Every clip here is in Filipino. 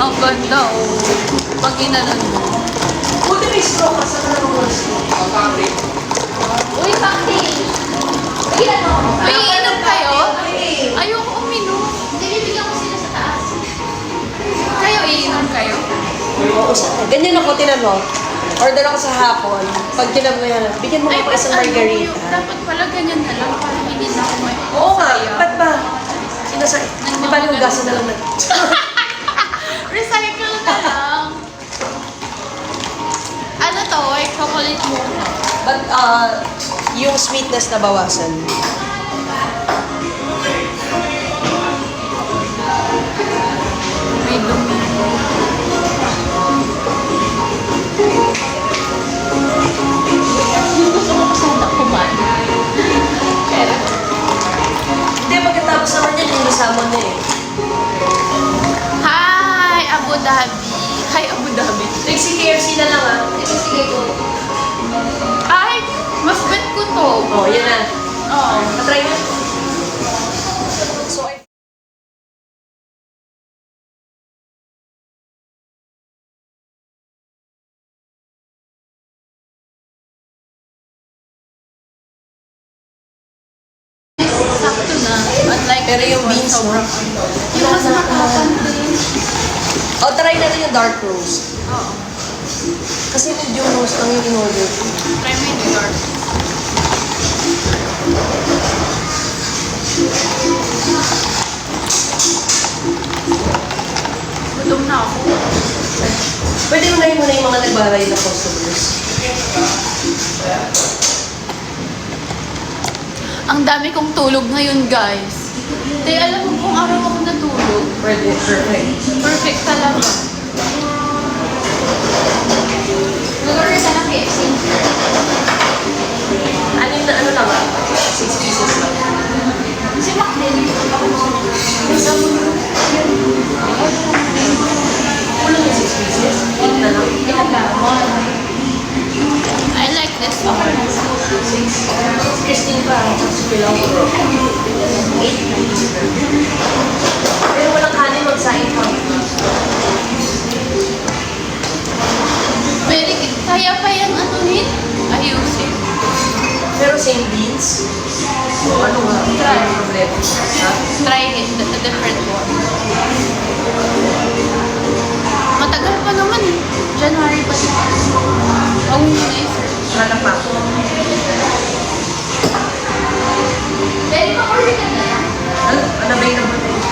Ang ganda, oh. Pag inanon mo. Buti may straw ka sa kanang mga straw. Uy, Pangdi! Uy, inom kayo? Ayoko uminom. Hindi, bibigyan ko sila sa taas. Kayo, iinom kayo? Oo, ganyan ako, tinan mo. Order ako sa hapon. Pag kinabayan, bigyan mo Ay, ako ba't isang ano, margarita. dapat pala ganyan na lang para hindi na ako may Oo nga, saya. ba't ba? Sinasay, di ba yung gasa na lang na? Recycle na lang. Ano to? Ay, chocolate mocha. But, yung sweetness na bawasan. May dumi. Gusto ko sana kumain. Pero, Hindi, pagkatapos naman yan, yung kasama na eh. hi, Abu Dhabi. Hi, Abu Dhabi. Taxi KFC na lang ah. Sige ko. Ay, mas bet ko to. Oh, yan na. Oo. Matry na. So, Sakto na. Unlike pero yung this one, beans, no? sobrang Yung mas nakakapantay. Oh, try natin yung dark roast. Oo. Kasi medium roast lang yung in-order ko. Try mo yung dark. Gutom na ako. Pwede mo na muna yung mga nagbabayad na customers. Ang dami kong tulog ngayon, guys. Tay, alam mo kung araw ako natulog. Pwede, perfect. Perfect talaga. Mag-order ka ng KFC. Anim na ano lang ah? 6 pieces lang. Si Mac din. Kulang yung 6 pieces. 8 na lang. Ilan ba? I like this one. 16 pa. Tapos pilang ko. 8. Pero walang kanin, magsain pa. Very good. Kaya pa yan anuhin? Ayusin. Pero same beans. So ano nga? Try yung problema. Ha? Try it, a different one. Matagal pa naman eh. January pa siya. Oh, nice. Hanap pa. Pwede mag-order ka na. Ano? Unavailable na yun.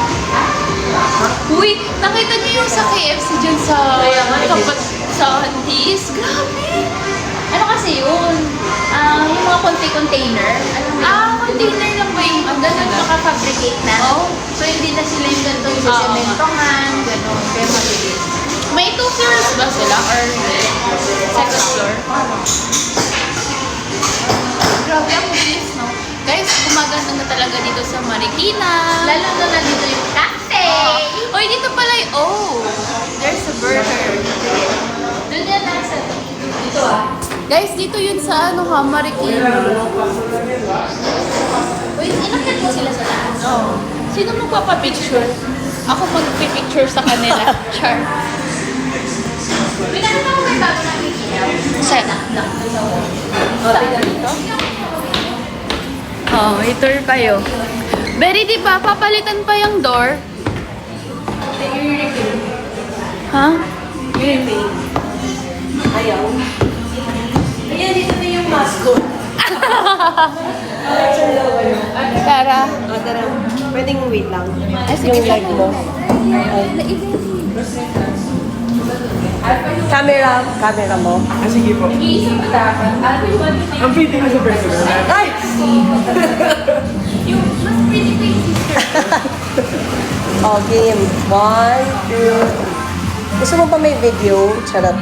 Uy, nakita niyo yung sa KFC dyan sa Kaya nga, tapat sa Antis? Grabe! Ano kasi yun? Yung mga container. Alam mo yun? Container lang ba yung ano Ganun nila? maka-fabricate na. Oh. So, hindi na sila yung ganito yung Oo. sementongan, gano'n. Kaya mabilis. May 2 floors ba sila? Or second floor? Grabe, ang bilis, no? Guys, gumaganda na talaga dito sa Marikina. Lalo na dito yung cafe. Uy, dito pala yung... Oh! There's a burger. Doon yan nasa. Dito ah. Guys, dito yun sa ano ha, Marikina. Wait, inakit mo sila sa taas. Oh. Sino magpapapicture? Ako magpipicture sa kanila. Char. Wait, ano ba may bago nakikita? Saan? Saan? Dito? Oh, itour kayo. Berry, di ba? Papalitan pa yung door. Ha? Ayaw. Ayan, dito na yung mascot. Tara. Tara. Pwedeng wait lang. sige, Yung leg mo. Camera mo. Sige po. Ang pretty mo sa personal. Ay! Yung mas pretty pa yung sister. Oh, game. 1, 2. Gusto mo pa may video? Charot.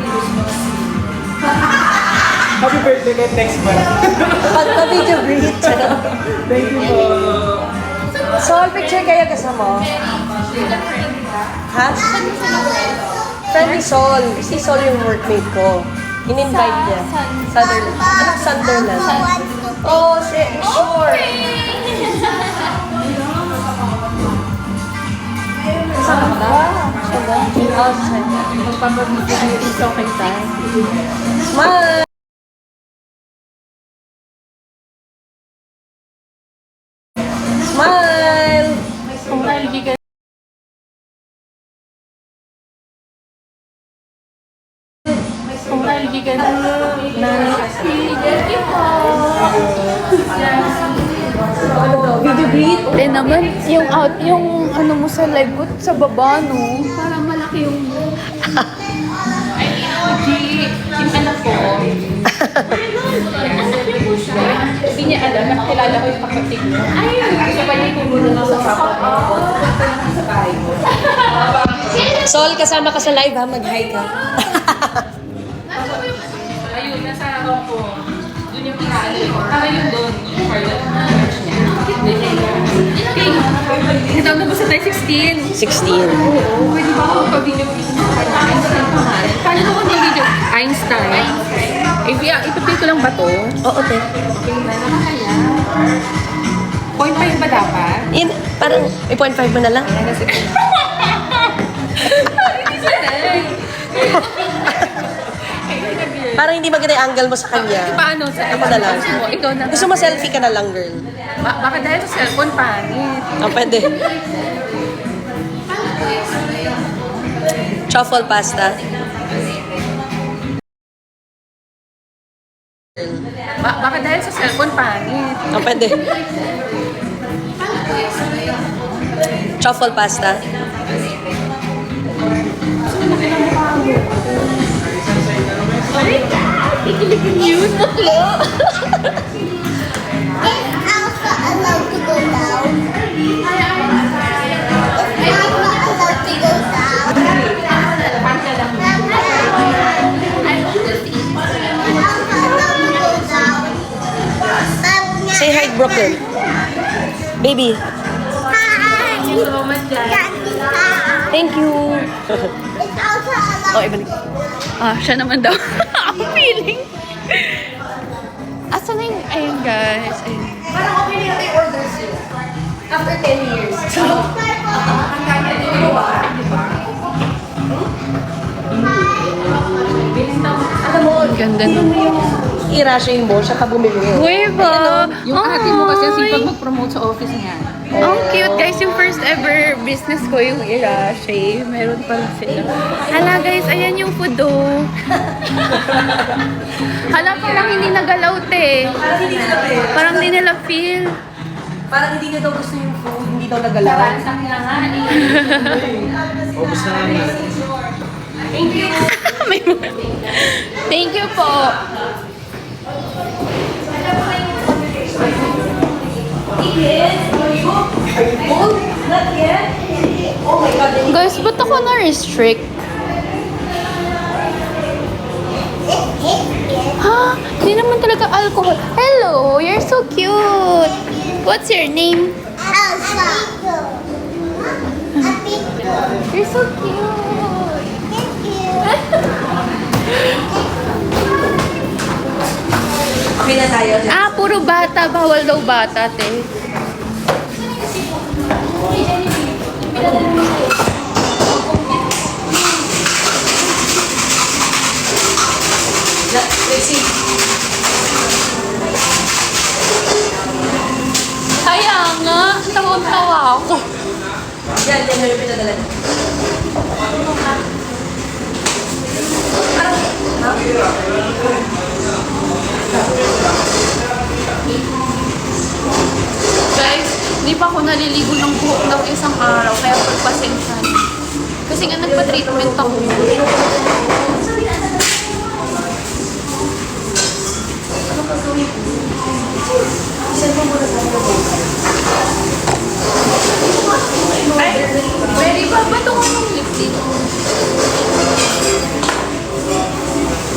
Happy birthday kahit next month. Pag pa-video greet, charot. Thank you po. So, picture kayo kasama. Ha? Friend ni Sol. Si Sol yung workmate ko. In-invite niya. Sunderland. Anong Sunderland? Oh, sure. Kasama ka? Outside. Magpapabigyan yung isang kay tayo. Smile! Smile! Kung naligigan. Kung naligigan. Video beat? Eh naman, yung out, yung ano mo sa live ko, sa baba, no? Parang malaki yung... Yung anak ko. Hindi niya alam, nakilala ko yung kapatid mo. Sabay niya pumunta na sa papa mo. Sa bahay mo. Sol, kasama ka sa live ha, mag-hi ka. Ayun, nasa Hong Kong. Doon yung pinaalis ko. Yun doon. Yung Charlotte. Ito na ba sa tayo 16? 16. Oo, pwede ba ako magpa-video? Einstein pangalan. Paano ko kung video? Einstein. Ipapil ko lang ba to? Oo, te. Okay na, nakakaya. Point 5 ba dapat? In, parang, may 0.5 mo na lang. Parang hindi maganda yung angle mo sa kanya. Paano sa Ako na lang. Ikaw na. Gusto mo selfie ka na lang, girl? Baka dahil sa cellphone, pangit. Pwede. Truffle pasta. Baka dahil sa cellphone, pangit. Pwede. Truffle pasta. Is Alpha allowed to go down? Is Alpha allowed to go down? Is Alpha allowed to go down? Say hi, Brooklyn. Baby. Hi! Daddy, hi! Thank you. Is Alpha allowed Oh, ibalik. Siya naman daw. Ang feeling. Asa na yung... Ayun, guys. Ayun. Parang okay na yung orders yun. After 10 years. So, alam mo, Ganda no. i-rushing mo, siya ka bumili. Uy ba? Yung ate mo kasi sipag mag-promote sa office niya. Ang cute guys, yung first ever business ko yung Irache. Meron pala sila. Hala guys, ayan yung food oh. Hala parang hindi nagalaw te. Parang hindi nila Parang hindi nila feel. Parang hindi niya daw gusto yung food, hindi daw nagalaw. Saransang na nga eh. Ubus na namin. May Thank you po. Guys, ba't ako na-restrict? Ha? Hindi naman talaga alcohol. Hello, you're so cute. What's your name? Alpha? You're so cute. Thank you. Okay na tayo. Puro bata. Bawal daw bata, te. Tracy. Kaya nga, tawang-tawa ako. Yan, yan yung pinadala. Guys, di pa ako naliligo ng buhok ng isang araw, kaya pagpasensya na. Kasi nga nagpa-treatment ako. Ay, pwede ba ba itong anong lipstick?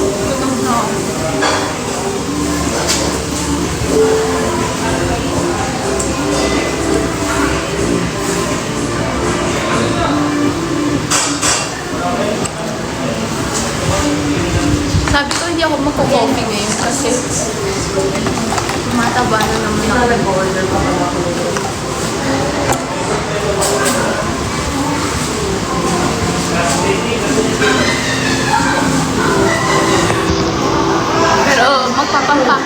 Gutom na ako. Sabi ko hindi ako magko-coffee ngayon kasi tumataba na naman ako. Nag-order pa pala ako.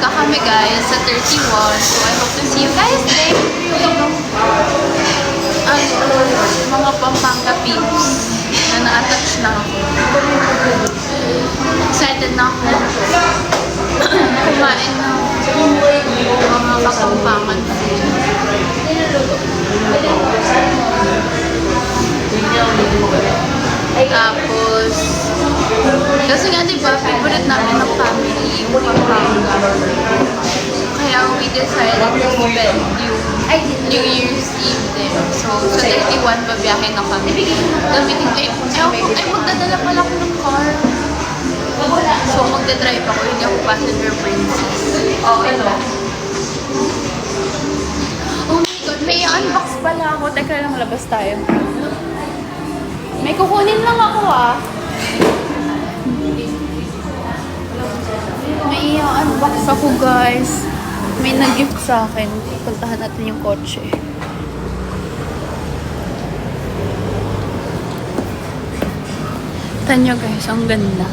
Bibangka kami guys sa 31. So I hope to see you guys there. Mga Pampanga peeps na na-attach na ako. Excited na ako. Kumain na mga kapampangan. Tapos, kasi nga diba, favorite namin ng family yung Pampanga. Kaya we decided to spend yung New Year's Eve there. So, sa 31, babiyahe na kami. Gamitin ko ay magdadala pala ako ng car. So, magdadrive ako, hindi ako passenger princess. Oh, ano? Oh my God, may unbox pala ako. Teka lang, labas tayo. May kukunin lang ako May unbox ako guys. May nag-gift sa akin. Puntahan natin yung kotse. Tanyo guys, ang ganda.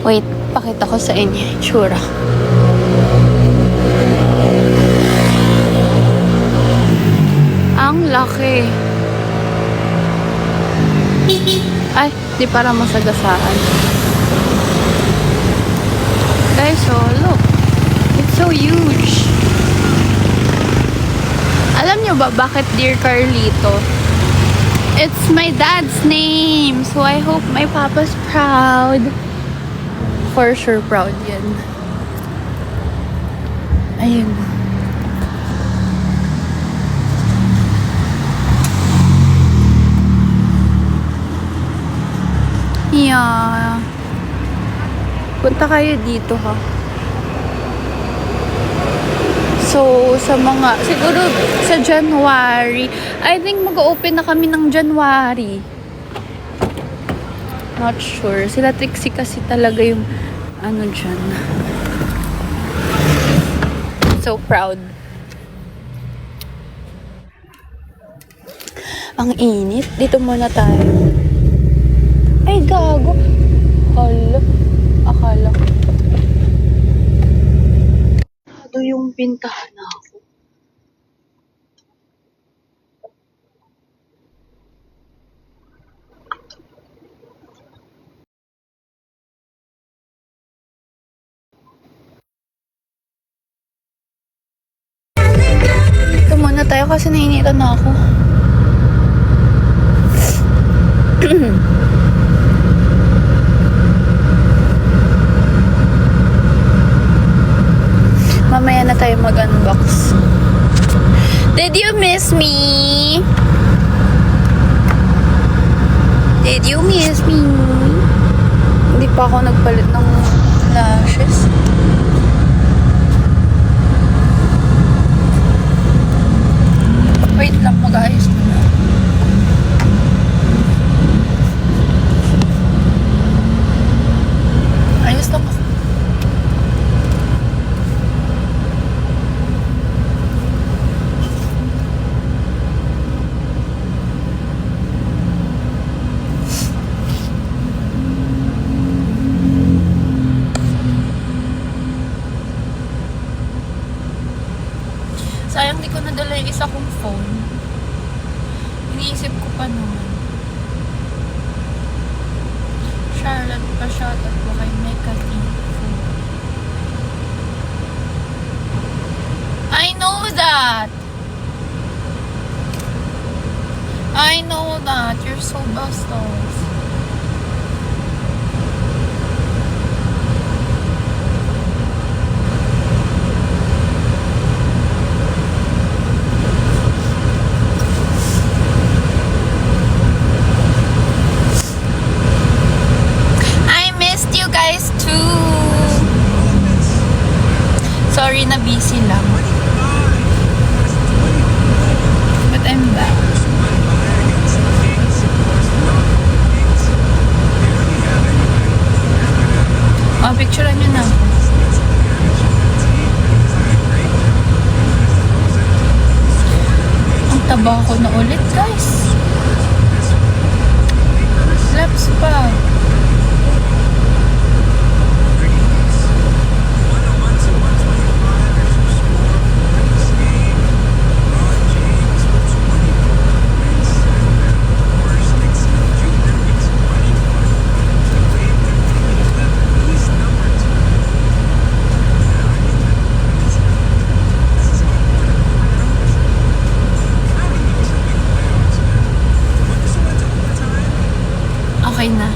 Wait, pakita ko sa inyo yung tsura. Ang laki. Ay, di para masagasaan. Guys, oh, look. It's so huge. Alam nyo ba bakit Dear Carlito? It's my dad's name. So I hope my papa's proud. For sure proud yan. Ayun. Yeah. Punta kayo dito ha. So, sa mga, siguro sa January, I think mag-open na kami ng January. Not sure. Sila Trixie kasi talaga yung ano dyan. So proud. Ang init. Dito muna tayo. Ay, gago. Hala. Akala ko. Ito yung pintahan ako. Ito muna tayo kasi nainitan na ako. Mamaya na tayo mag-unbox. Did you miss me? Did you miss me? Hindi pa ako nagpalit ng lashes. Wait lang, mag-ayos muna. Ayos lang ako. Sayang di ko nadala yung isa kong phone. Iniisip ko pa naman. Charlotte, pa-shoutout ko kay Mecca Tifo. I know that! I know that! You're so bastos. Sorry na busy lang. But I'm back. Oh, picturean nyo na. Ang taba ko na ulit, guys. Laps pa. Okay na.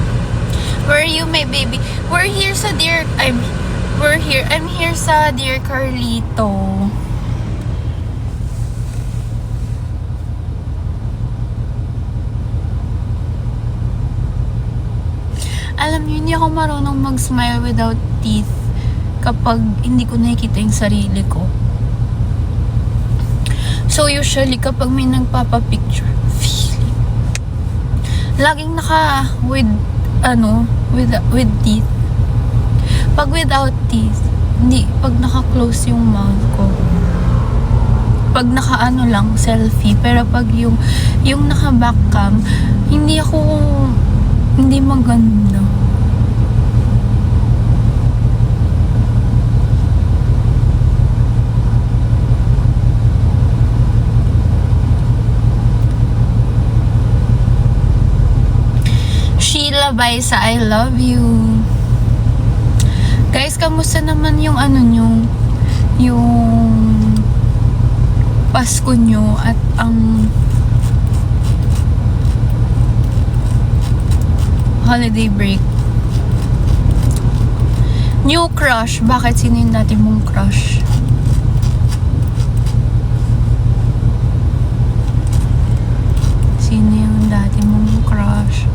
Where are you, my baby? We're here sa I'm here sa Dear Carlito. Alam niyo, hindi ako marunong mag-smile without teeth kapag hindi ko nakikita yung sarili ko. So usually kapag may nagpapapicture, laging naka with teeth. Pag without teeth, hindi. Pag naka-close yung mouth ko. Pag naka-ano lang, selfie. Pero pag yung naka-back cam, hindi maganda. Sheila Baisa, I love you. Guys, kamusta naman yung yung Pasko nyo at ang holiday break? New crush. Bakit? Sino yung dati mong crush? Sino yung dati mong crush?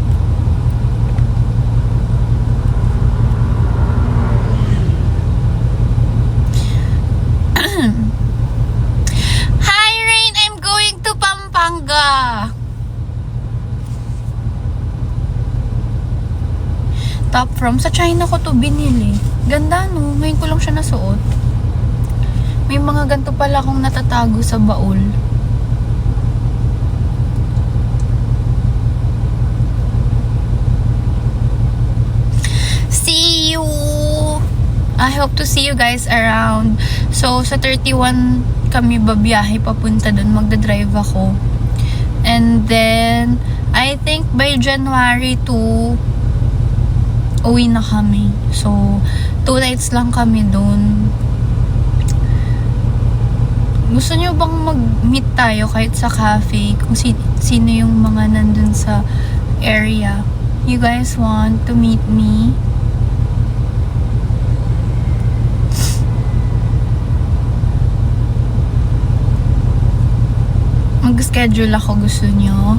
Hi, Rain! I'm going to Pampanga! Top from. Sa China ko to binili. Ganda, no? Ngayon ko lang siya nasuot. May mga ganito pala akong natatago sa baul. See you! I hope to see you guys around. So, sa 31 kami babiyahe papunta dun. Magdadrive ako. And then, I think by January 2, uwi na kami. So, 2 nights lang kami doon. Gusto nyo bang mag-meet tayo kahit sa cafe? Kung sino yung mga nandun sa area. You guys want to meet me? Mag-schedule ako, gusto nyo?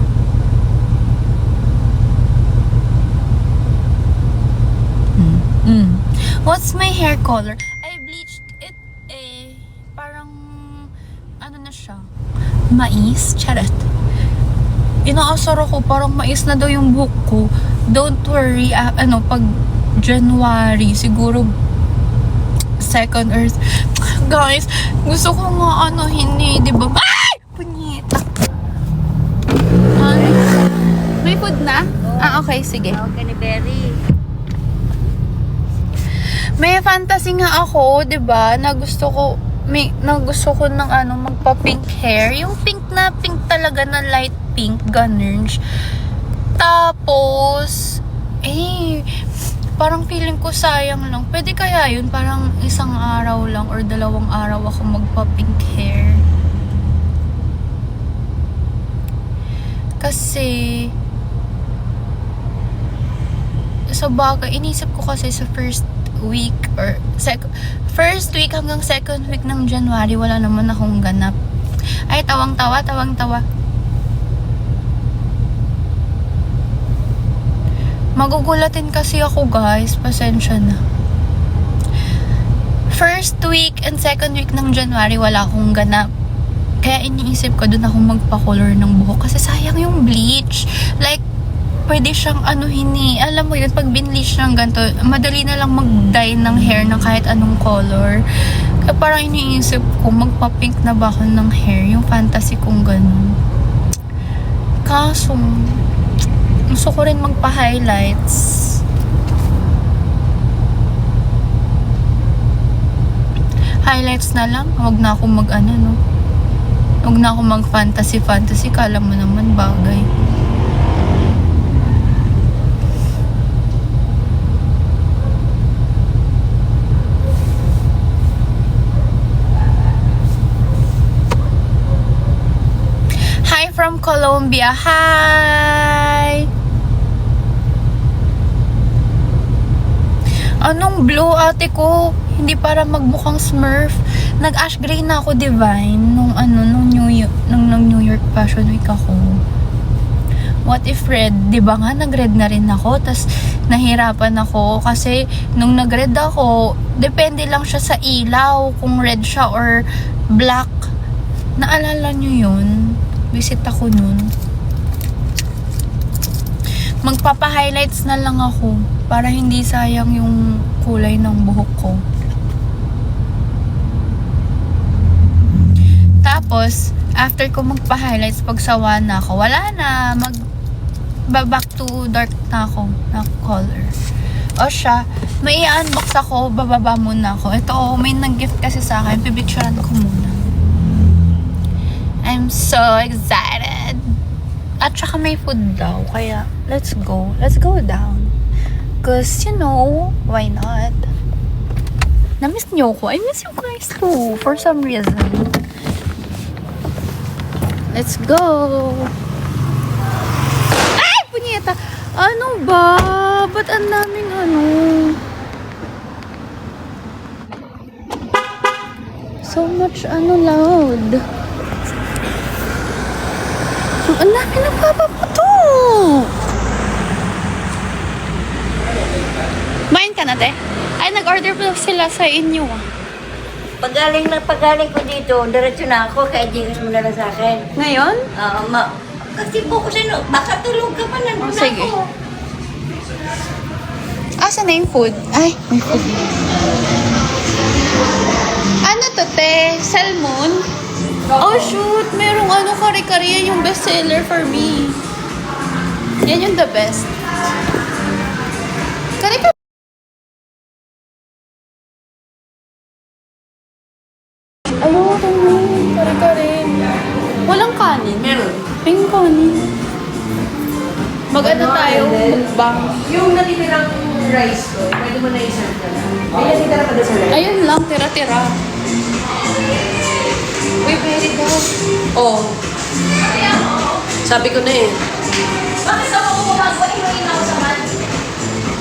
What's my hair color? I bleached it parang ano na siya, mais, charot. Inaasar ako, parang mais na daw yung buhok ko. Don't worry, pag January, siguro 2nd or guys, gusto ko nga hindi, di ba? Ay! Punyeta. May food na? Okay, sige. Okay ni Berry. May fantasy nga ako, 'di ba? Na gusto ko ng magpa-pink hair, yung pink talaga na light pink, ganun. Tapos parang feeling ko sayang lang. Pwede kaya yun, parang 1 araw lang or 2 araw ako magpa-pink hair. Kasi sa bagay, inisip ko kasi sa first week hanggang 2nd week ng January, wala naman akong ganap. Ay, tawang-tawa. Magugulatin kasi ako, guys. Pasensya na. First week and 2nd week ng January, wala akong ganap. Kaya iniisip ko, doon ako magpa-color ng buhok. Kasi sayang yung bleach. Like, pwede siyang alam mo yun, pag binleach ng ganito, madali na lang mag-dye ng hair ng kahit anong color. Kaya parang iniisip ko, magpa-pink na ba ako ng hair, yung fantasy kong ganun. Kaso, gusto ko rin magpa-highlights. Highlights na lang, huwag na akong huwag na akong mag-fantasy, kala mo naman bagay. From Colombia. Hi! Anong blue, ate ko? Hindi para magmukhang Smurf. Nag-ash gray na ako, Divine, nung New York Fashion Week ako. What if red? Di ba nga, nag-red na rin ako. Tas, nahirapan ako. Kasi, nung nag-red ako, depende lang siya sa ilaw. Kung red siya or black. Naalala nyo yun? Visit ako nun. Magpapa-highlights na lang ako. Para hindi sayang yung kulay ng buhok ko. Tapos, after ko magpa-highlights, pag sawa na ako, wala na. Back to dark na ako, na color. O siya, may i-unbox ako, bababa muna ako. Ito, may nag-gift kasi sa akin. Pipicturean ko muna. I'm so excited. At saka may food daw. Kaya, let's go. Let's go down. Cause, you know, why not? Na-miss niyo ko. I miss you guys too. For some reason. Let's go. Ay! Punyeta! Ano ba? Ba't ang daming ano? So much loud. Ang dami nagpapaputo. Bayan ka na, te? Ay, nag-order pa sila sa inyo, ah. Pagaling ko dito, diretso na ako, kaya jigas mo na lang sa akin. Ngayon? Kasi po ko sino, baka tulog ka pa, nandun na Sige. ako. Asa na yung food? Ay, may food. Ano to, te? Salmon? Oh, shoot! Merong kare-kare. Yan yung best seller for me. Yan yung the best. Kare-kare. Ayaw ko may kare-kare. Walang kanin. Meron. May kanin. Mag-ano tayo? Mukbang. Yung natitirang rice ko, pwede mo na i-serve ka lang. May natitira pa doon sa rice. Ayun lang, tira-tira. Uy, pwede ko. Oo. Sabi ko na eh. Bakit ako kumagawa-iwain ako sa man?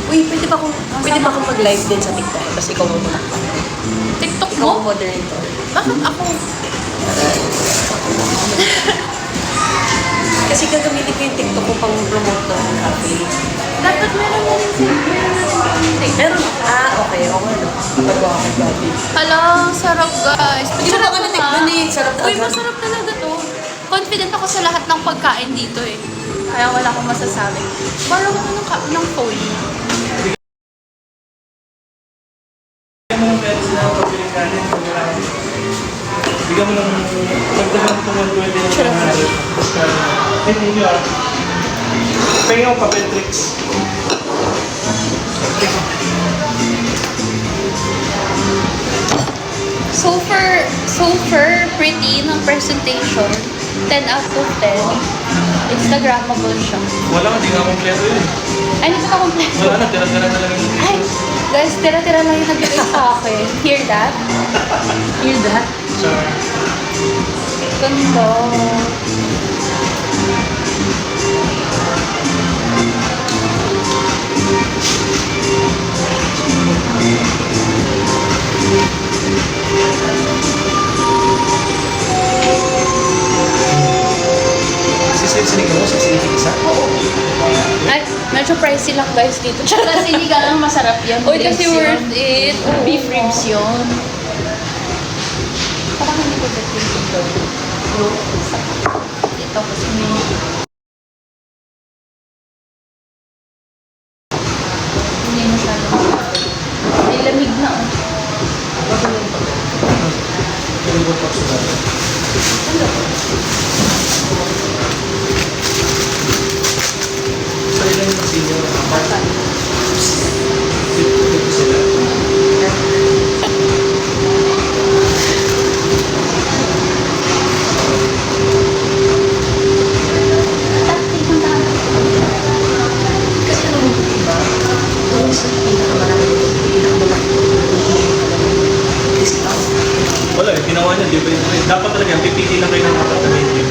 Uy, pwede ba akong mag-live din sa TikTok? Kasi ikaw mo muna. TikTok Ikaw ang mo? moderator. Bakit ako? Kasi gagamitin ko yung TikTok ko pang promote ng cafe. Dapat meron na rin siya. Meron? Okay. Oo nga, no? Kapagawa ko gabi. Hala, sarap guys. Pwede Sarap mo ka na ba? tikman eh. Sarap Uy, agad. masarap talaga to. Confident ako sa lahat ng pagkain dito eh. Kaya wala akong masasabi. Borrow ako ng phone. Bigyan mo ng pagdagan ito 120 na Sarap na. Hindi nyo Pengen ko papel tricks. Super pretty ng presentation. 10 out of 10. Instagrammable siya. Wala, hindi nga kompleto yun. Ay, hindi pa kompleto. Wala na, tira-tira na lang yung Ay, guys, tira-tira lang yung nagbigay sa akin. Hear that? Hear that? Sorry. Ganda. Sisinig mo, sisinig isa? Ay, medyo pricey lang guys dito. Kasi hindi ka lang masarap yan. Uy, kasi worth it. Beef ribs yun. Parang hindi ko bet yung dito. Ito kasi may... Hindi masyadong masarap. May lamig na. Sa ilan yung senior na kapag? Dito sila. Kasi alam mo, diba? Doon sa pinakamalaki discount. Wala eh, ginawa niya, di ba yun? Dapat talaga, pipili lang kayo ng apartment yun.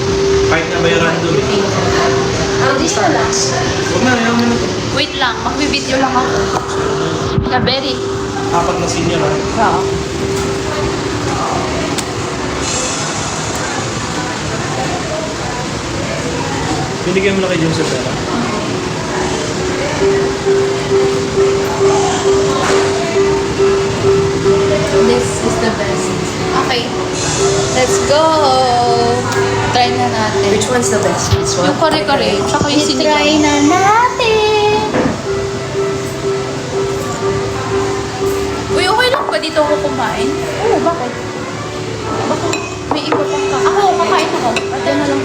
Kahit na bayaran doon. Ang discount. Huwag na, ayaw mo na to. Wait lang, magbibideo lang ako. Yeah, very. 4 na senior ha. Oo. Binigyan mo na kay Joseph pera. This is the best. Okay. Let's go! Try na natin. Which one's the best? This one? Yung kare-kare, tsaka yung sinigang. Try na natin. Uy, okay lang ba dito ako kumain? Oo, bakit? May iba pang kakain. Ako, kakain ako. Ate na lang.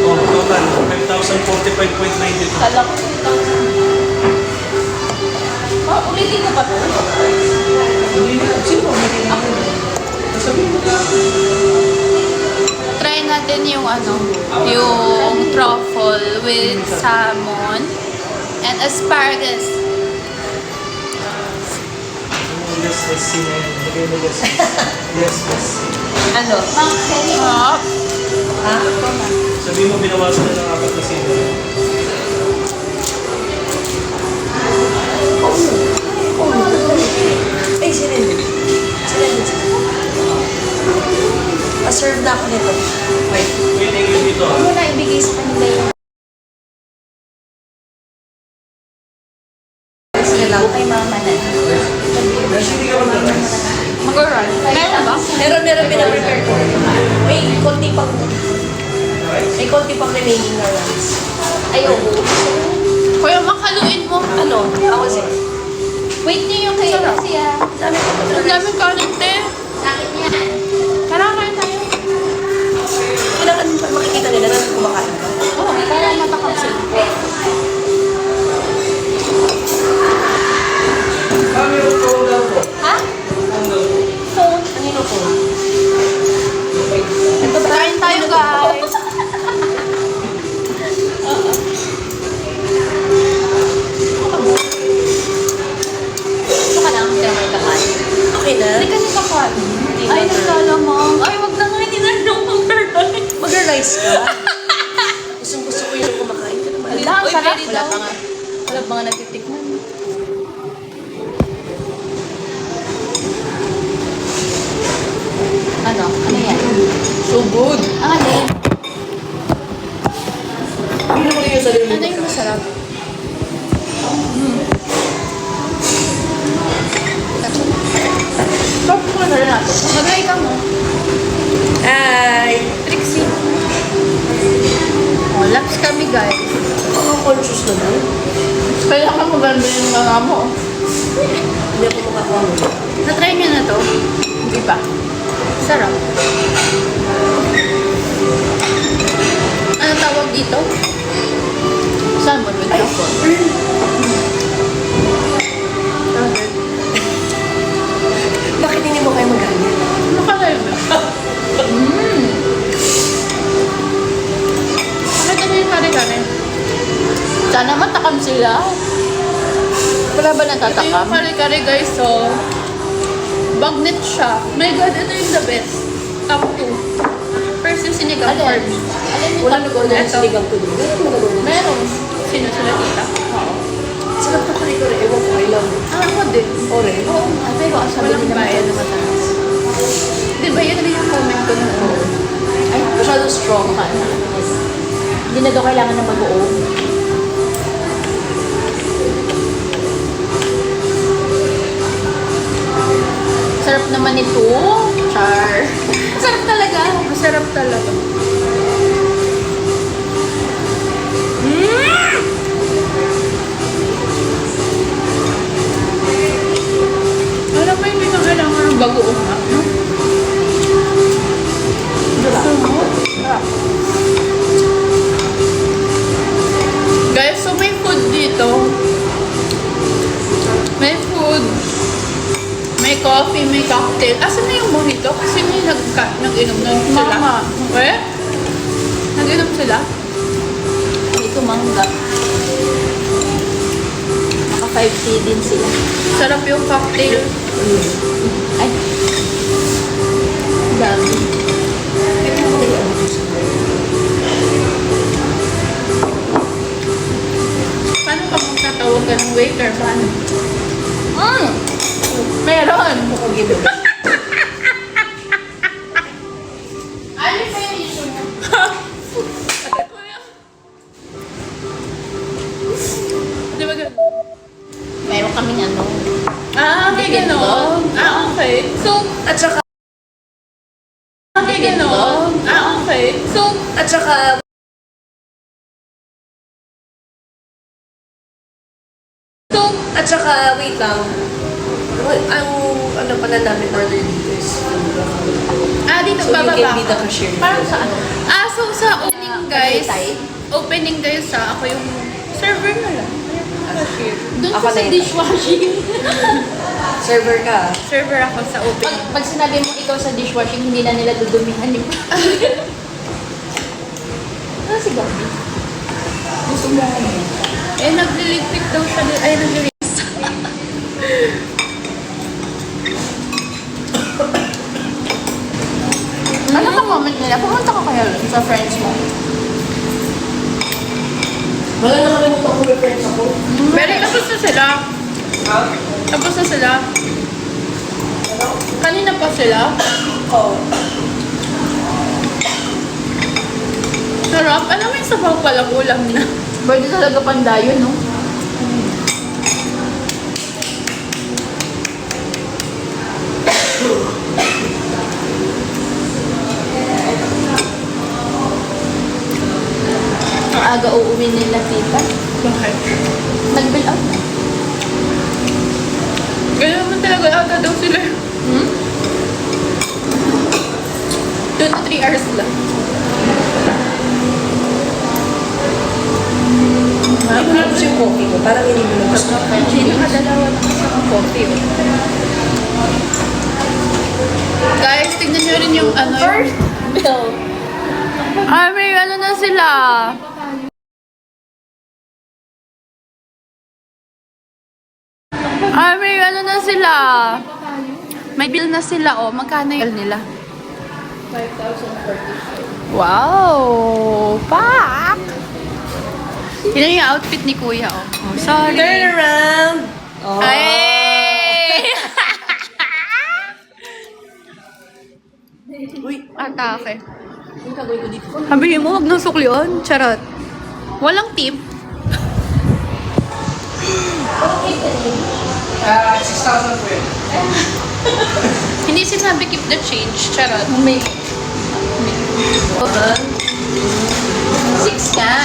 Oh, total. 5,045.92. Kala ko 3,000. Oh, ulitin ko ba to? Sino ba? Sabihin mo na. Try natin yung yung truffle with salmon and asparagus. Yes, yes, sino. Bigay mo yes. Yes, yes. Ano? Sarap. Ha? Sabihin mo, binawasan na ng 4 na senior. Ay, sinin. Sinin. Pa-serve na ako nito. Wait, thank you dito. Huwag mo na ibigay sa kanila yung Sige lang. kay mama na. Hindi ka mag-rice. Mag-run. Meron ba? Meron pinaprepare ko. May konti pang remaining na rice. Ayoko. Kuya, makaluin mo. Ano? Ako sir. Wait niyo yung kayo kasi ah. Dami ko pa Ang daming kanin, te. Sa akin yan. Tara, kain tayo. Kailangan makikita nila na kumakain ka. Oo, para matakapsin. Ha? Phone. Kanino po? Ito, kain tayo, guys. Gusto ka lang, kaya may kakain. Okay na? Hindi kasi kakain. Ay, naglalamang. Ay, wag na nga, hindi na lang mag-run. Mag-rice ka? Gusto ko yung kumakain ka naman. Wala, Uy, sarap. very Wala daw. pa nga. Wala pa nga natitikman. Ano? Ano yan? So good. Ang alin? Hindi ko yung sarili Ano yung masarap? Stop mo na rin natin. Mag-try ka mo. Ay, Trixie. Oh, laps kami guys. ako conscious na doon. Kailangan mo ganda yung mga mo. Hindi ako makakamuli. Na-try niyo na to? Hindi pa. Sarap. Ano tawag dito? Salmon with truffle. Bakit hindi mo kayo magalit? Ano ka na yun? Bakit ano yung kare-kare? Sana matakam sila. Wala ba Ito yung natatakam? kare-kare, guys, so bagnet siya. My God, ito yung the best. Top 2. First yung sinigang Alin? for me. Alin yung Wala top na ko ko na Ito. sinigang ko doon. Meron mo na doon. Meron. Sino sila tita? Oo. Sarap na kare-kare. Ewan ko, I love it. Ah, ako din. Ore. Oo nga, pero ang sabi Walang nila bayad. masyado mataas. Di ba yan rin yung comment ko na to? Ay, masyado strong ka. Hindi na daw kailangan na mag-uo. Sarap naman ito. Char. Sarap talaga. Masarap talaga. Alam mo, hindi na kailangan ng bagoong ha? No? Guys, so may food dito. May food. May coffee, may cocktail. Asan na yung mojito? Kasi may nag-inom na sila. Mama. Eh? Nag-inom sila? May tumangga. Naka 5C din sila. Sarap yung cocktail. Ay. Dami. Paano ka magtatawag ka ng wait? Peter Pan. Meron. Ano pa yung issue mo? Di ba ganun? Meron kaming ano. May ganon. Okay. So, At saka, may ganon. Okay. So, at saka, at saka, wait lang. Ang ano pala namin order dito is dito so you bababa. can be the cashier. Parang saan? So sa opening guys, ako yung server na lang. Doon Ako ko sa na yun. dishwashing. Server ka. Server ako sa opening. Pag sinabi mo ikaw sa dishwashing, hindi na nila dudumihan yung... Ano si Gabi? Gusto mo ako yun? Nagliligpit daw siya. Nagliligpit. Ano ka comment nila? Pumunta ka kaya sa friends mo? Wala na kalimutan ko may friends ako. Pero tapos na sila. Tapos na sila. Kanina pa sila. Oo. Sarap. Alam mo yung sabaw pala kulang na. Pwede talaga pandayo, no? Ang aga uuwi nila, tita. Bakit? Nag-bill out na. Kaya naman talaga aga daw sila. 2 to 3 hours lang. Hindi ko yung coffee ko. Parang hindi mo na gusto. Hindi nakadalawa na kasi ng coffee. Guys, tignan nyo rin yung ano. Bill. May ano na sila. May ano na sila. May bill na sila, oh. Magkano yung bill nila? 5,045. Wow! Pak! Yun yung outfit ni Kuya, oh. Sorry. Turn around! Oh. Ay! Uy, Atake. yung kagawin ko dito. Sabihin mo, wag nang suklion. Charot. Walang tip. 6,000 po yun. Hindi sinabi keep the change. Charot. May 6 nga.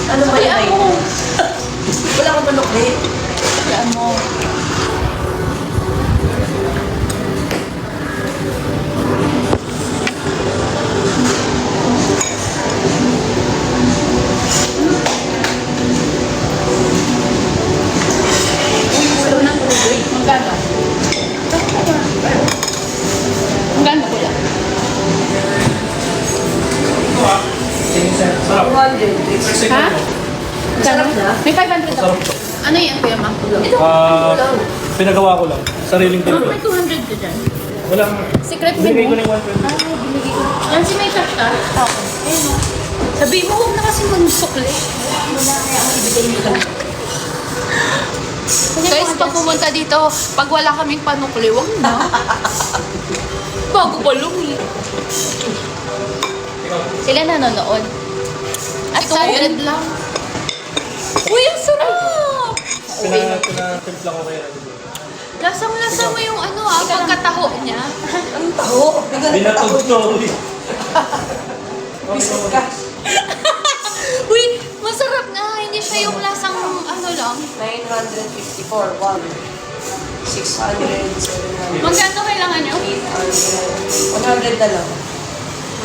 Ano ba yan? Wala kang manok eh. Yan mo. Magkano? Magkano ko lang? Sarap. 200. Ha? Sarap na. May 500 ako. Sarap to. Ano yan, Kuya Ma? Ito. Pinagawa ko lang. Sariling Ano tempo. may 200 ka dyan? Wala. Secret Binigay ko menu? ng 120. Yan si may cash ka? Ako. Sabi mo, huwag na kasi magsukli. Guys, pag pumunta dito, pag wala kaming panukli, huwag na. Bago pa lang eh. Sila nanonood. At Excited lang. Uy, ang sarap! Pinatimpla ko kaya. Lasang-lasa mo yung ano pagkataho niya. Anong taho? Binatog to. Bisit ka. Uy, masarap na. Hindi siya yung lasang ano lang. 954, 1. 600, 700, Magkano kailangan nyo? 800. 100 na lang.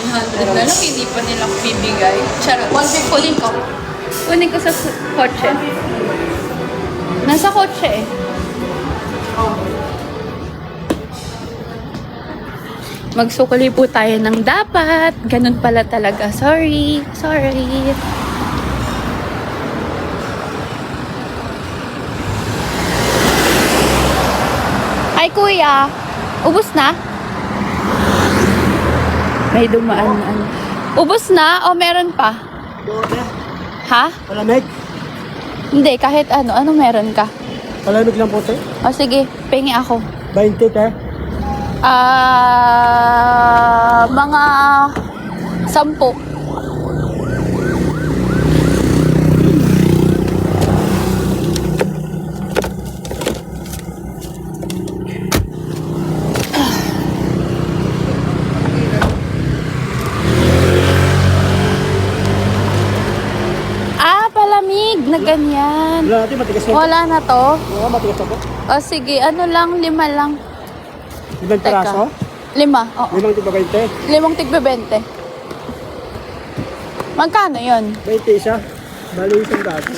100 na lang, hindi pa nila bibigay. Charot. 150 kunin ko. Kunin ko sa kotse. Nasa kotse eh. Magsukuli po tayo ng dapat. Ganun pala talaga. Sorry. Sorry. Ay, kuya. Ubus na? May dumaan na ano. Ubus na o meron pa? Ha? Wala, Meg. Hindi, kahit ano. Ano meron ka? Palamig lang po, te. O sige, pengi ako. 20, te. Mga 10. Palamig na ganyan. Wala natin, matigas na. Wala na to. Oo, matigas na po. O sige, ano lang, 5 lang. 5 peraso? 5, oo. 5 tiba 20. 5 tigbe 20. Magkano yun? 20 isa. Bali isang dati.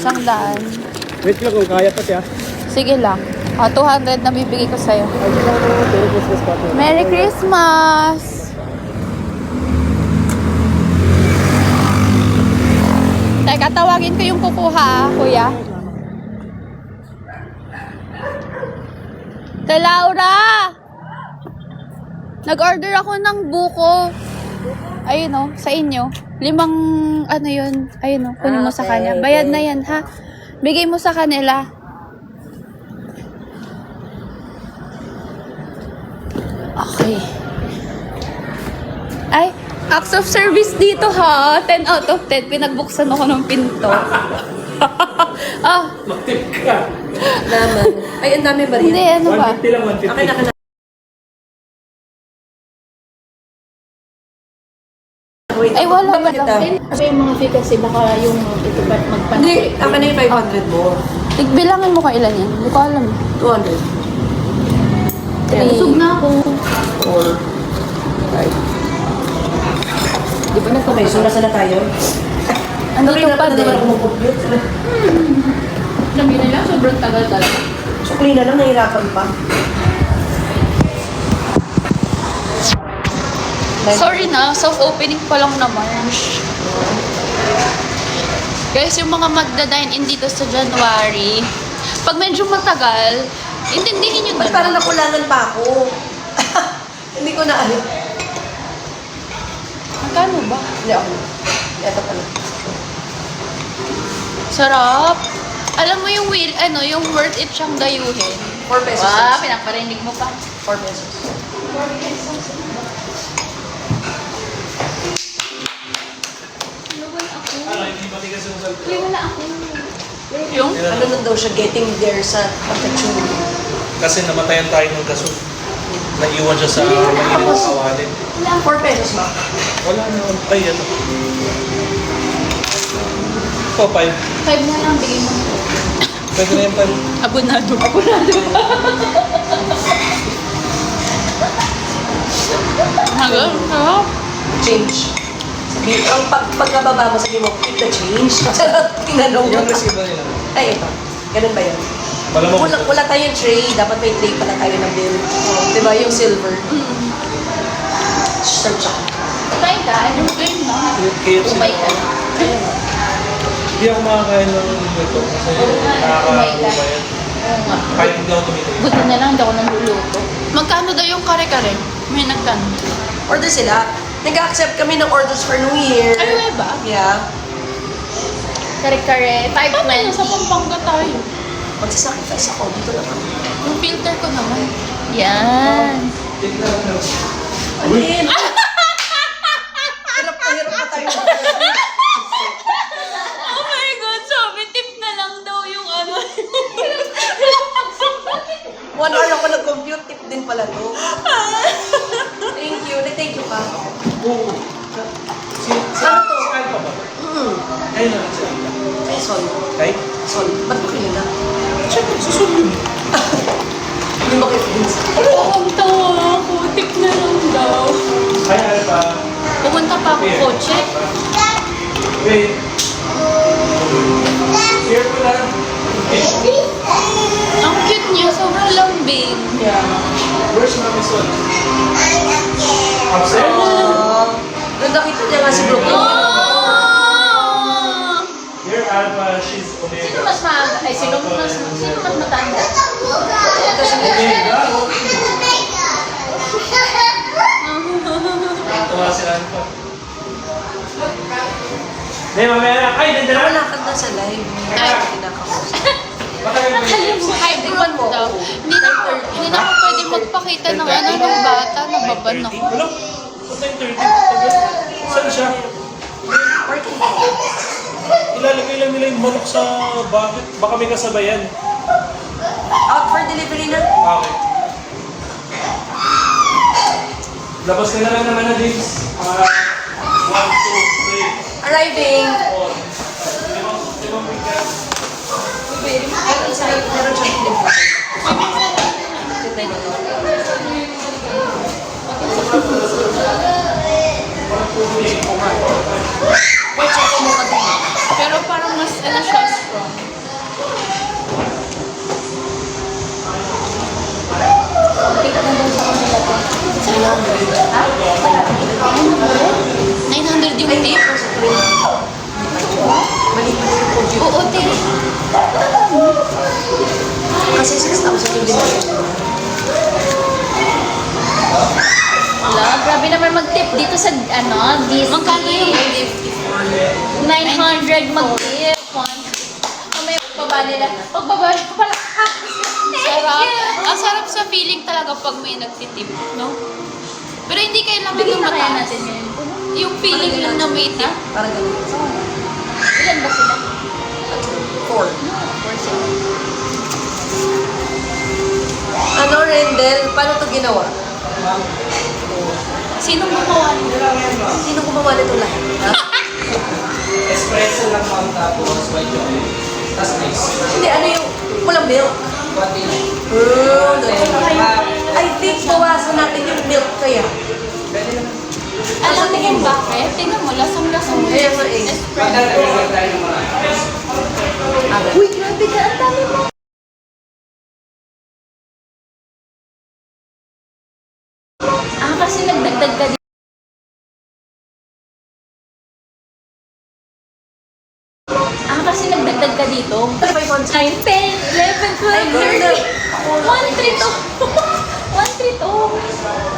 100. Wait lang kung kaya pa siya. Sige lang. O, 200 na bibigay ko sa'yo. Ay, hindi lang ako. Pero Christmas pa po. Merry Christmas! Teka, tawagin ko yung kukuha, kuya. Te Laura! Nag-order ako ng buko. Ayun o, sa inyo. 5, ano yun? Ayun o, kunin mo sa Okay, kanya. Bayad okay. na yan, ha? Bigay mo sa kanila. Okay. Ay, acts of service dito ha. 10 out of 10. Pinagbuksan ako ng pinto. Matip ka. Naman. Ay, ang dami ba rin? Hindi, ano ba? 150 lang, 150. Akin na. Wait, Ay, wala ba kita? Kasi yung mga fee kasi baka yung ito ba't Hindi, magpanakit. akin na yung 500 mo. Bilangin mo kung ilan yan. Hindi ko alam. 200. 3. Busog na ako. 4. 5. Di ba nagkamay? So, nasa na tayo? Andito pa na naman din. ako mag-compute. Sabi nila, sobrang tagal talaga. Sukli na lang, nahirapan pa. Sorry na, soft-opening pa lang naman. Guys, yung mga magda-dine-in dito sa January, pag medyo matagal, intindihin nyo Ba't na. parang nakulangan pa ako? Hindi ko na ano. Magkano ba? Hindi ako. Ito pala. Sarap. Alam mo yung yung worth it siyang dayuhin. 4 pesos. Wow, pinaparinig mo pa. 4 pesos. 4 pesos. Ano, hindi matigas yung cellphone. Kuya, wala ako. Yung? Ano na daw siya, getting there sa pagka-tune. Kasi namatayan tayo ng kaso. Naiwan siya sa mainit na kawalin. 4 pesos ba? Wala na. Ay, ano. Oh, 5. 5 na lang, bigay mo. Pwede na yung 5. Abonado. Abonado. Hanggang, sarap. Change. Sabi, ang pagkababa mo, sabi mo, keep the change. Tinanong mo. Yung receiver nila. Ay, ito. Ganun ba yun? Malamang. Wala tayong tray. Dapat may tray pala tayo ng bill. Diba? Yung silver. Search ako. Kain ka, ano mo kayo na? KFC. Umay ka. Ayun. Hindi ako makakain ng ito kasi nakakabuba yan. Oo nga. Kahit hindi ako tumitigil. Buti na lang, hindi ako nagluluto. Magkano daw yung kare-kare? May nagkano. Order sila. Nag-accept kami ng orders for New Year. Ano nga ba? Yeah. Kare-kare, 520. Paano nasa Pampanga tayo? Magsasacrifice ako. Dito lang ako. Yung filter ko naman. Yan. Ano yun? Hirap pa tayo. Oh my God, sabi, tip na lang daw yung ano. 1 hour ako nag-compute. Tip din pala to. Thank you. Thank you pa. Oo. Ano to? Si Alpha ba? Ayun na lang si Alpha. Ay, sol. Kay? Sol. Ba't ba kayo na? Siyempre, susunod. Hindi ba kayo friends? Ang tawa ako, tip na lang daw. Hi, Alpha. Pumunta pa ako kotse. Wait. Here ko lang. Ang cute niya, sobrang lambing. Yeah. Where's Mami Sol? Upstairs? Doon nakita niya nga si Brooke. Oh! Here, Alpha, she's Sino Omega. mas maaga? Ay, sino mas matanda? Omega? Tuwa si Alpha. Hindi, mamaya na. Ay, nandiyan na. Lakad na ka sa live. Hindi ka kinakausap. Hi, bro daw. Hindi na ako pwede magpakita ng ano ng bata. Nababan ako. Wala. Punta yung 30. Saan siya? Ilalagay lang nila yung manok sa bucket. Baka may kasabayan. Out for delivery na. Okay. Labas ka na lang naman na, James. 1, 2, 3, Arriving. 4. Limang weekend. Meron siyang delivery. Pero parang mas ano siya strong. $900 yung tip? Oo, tip. Kasi 6,000 yung delivery. Wala, grabe naman mag-tip dito sa, ano, Disney. Magkano yung tip? 900 mag-tip. Mamaya pagbaba nila. Pagbaba nila pala. Sarap. Ang sarap sa feeling talaga pag may nagtitip, no? Pero hindi kailangan Bigyan yung na kaya mataas. natin yun. Yung feeling lang na may tip. Parang ganun. Ilan ba sila? 4. Ano, Rendel? Paano to ginawa? Sino gumawa nito? Sino gumawa nito lahat? Ha? Espresso lang po tapos white chocolate. Tapos ice. Hindi, ano yung walang milk? I think bawasan natin yung milk kaya. Alam mo kung bakit? Tingnan mo, lasang-lasang mo Kaya yung nga eh. espresso. Uy, grabe ka. Ang dami mo. Kasi nagdagdag ka dito. Kasi nagdagdag ka dito. 9, 10, 11, 12, 13. 132. 132.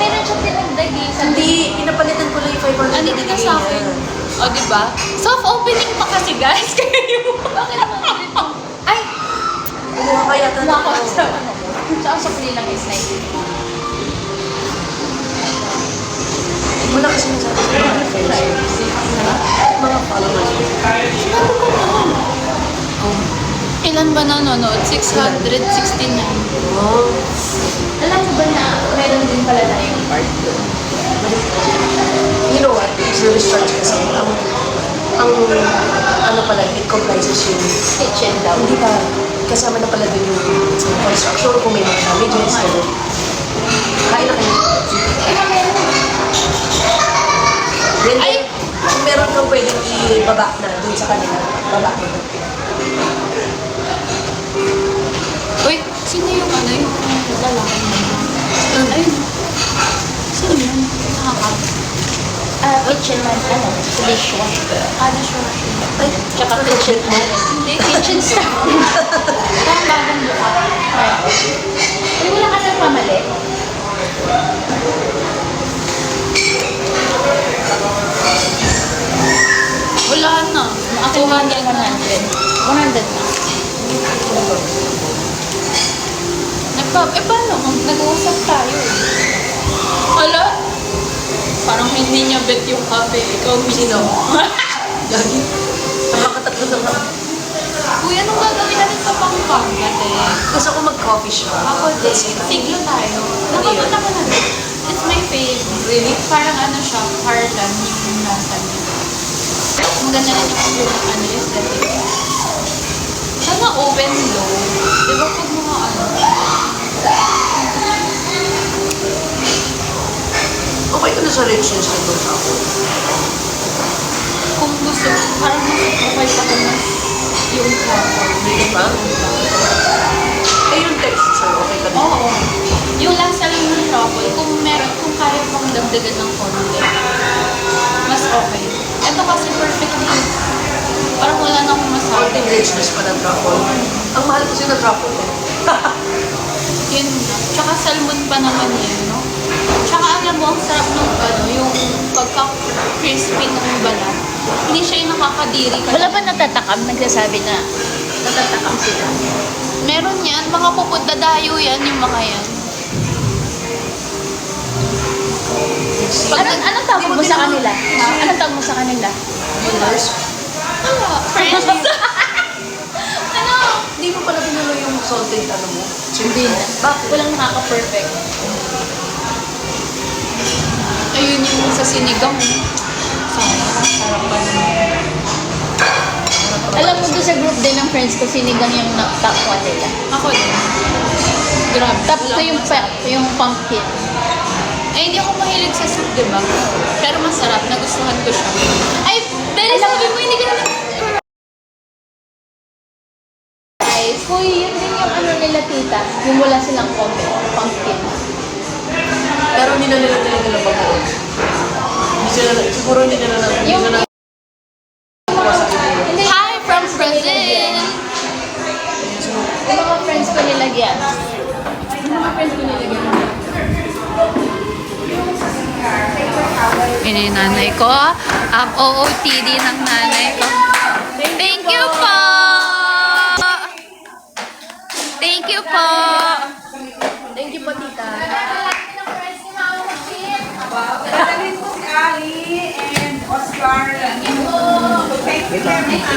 Meron siyang dinagdag eh. Hindi, pinapalitan ko lang yung 500 Ano dito sa akin? O, diba? Soft opening pa kasi, guys. Kaya yung... Okay naman dito. Ay! Kumuha ka yata na Maka sa ano. Tsaka sa lang is 90. Wala kasi nasabi sa mga friends. Mga followers. Ilan ba nanonood? 669. Oh. Alam mo ba na meron din pala tayong part doon? You know what? Service charge kasi. Ang ano pala, it comprises yung Kitchen daw. hindi pa kasama na pala din yung construction kung may mga damages. Ano. Kain na kayo. Then, Ay! kung meron kang pwedeng ibaba na dun sa kanila, baba mo. Uy, sino yung ano yung lalaki na? Ayun. Sino yun? Kitchen man, ano, dishwasher. Dishwasher. Ay, Tsaka kitchen mo. Hindi, kitchen staff. Parang bagong buka. Uy, wala ka nang pamali? Wala na. Akin na yung 100. 100 na. Paano? Nag-uusap tayo. Hala? Parang hindi niya bet yung cafe. Ikaw sino? mismo. Lagi. Nakakatatlo na nga. Uy, anong gagawin natin sa Pampanga, te? Gusto ko mag-coffee shop. Ako din. Siglo tayo. Nakapunta ko na rin. It's my favorite. Really? Parang ano siya, Harlan yung nasa niya. Maganda rin yung ano yung setting. Sana open low. Di ba pag mga ano? Okay ka na sa richness na ito ako. Kung gusto, parang mas okay pa kung mas yung truffle. Hindi ba? Eh, yung text sir, okay ka na. Oo. Yung lasa lang ng truffle, kung meron, kung kaya pang dagdagan ng konti, mas okay. Ito kasi perfectly. Parang wala na akong masabi. Konting richness pa ng truffle. Ang mahal kasi ng truffle eh. Yun na. Tsaka salmon pa naman yun, no? Tsaka alam mo, ang sarap ng ano, yung pagka-crispy ng balat. Hindi siya yung nakakadiri ka. Wala ba natatakam? Nagsasabi na natatakam sila. Meron yan. Mga pupunta dayo yan, yung mga yan. Anong tawag mo sa kanila? Anong tawag mo sa kanila? Friends. Ano? Hindi mo pala binulo yung salted ano mo? Hindi na. Bakit? Walang nakaka-perfect. Ayun yung sa sinigang. Sarap pa naman. Alam mo doon sa group din ng friends ko, sinigang yung top 1 nila. Ako din. Grabe. Top 2 yung pumpkin. Eh, hindi ako mahilig sa soup, di ba? Pero masarap. Nagustuhan ko siya. Ay, dahil sabi mo, hindi ka naman... Guys, kuy, yun din yung ano nila tita. Yung wala silang comment. Pumpkin. Pero hindi na nila talaga nabagoon. Siguro hindi nila Yung... Hi from Brazil! Yung mga friends ko nilagyan. Ini nanay ko. Ang OOTD ng nanay ko. Thank you po! Thank you po! Thank you po, tita. Dadalhin mo si Ali and Oscar. Thank you very much.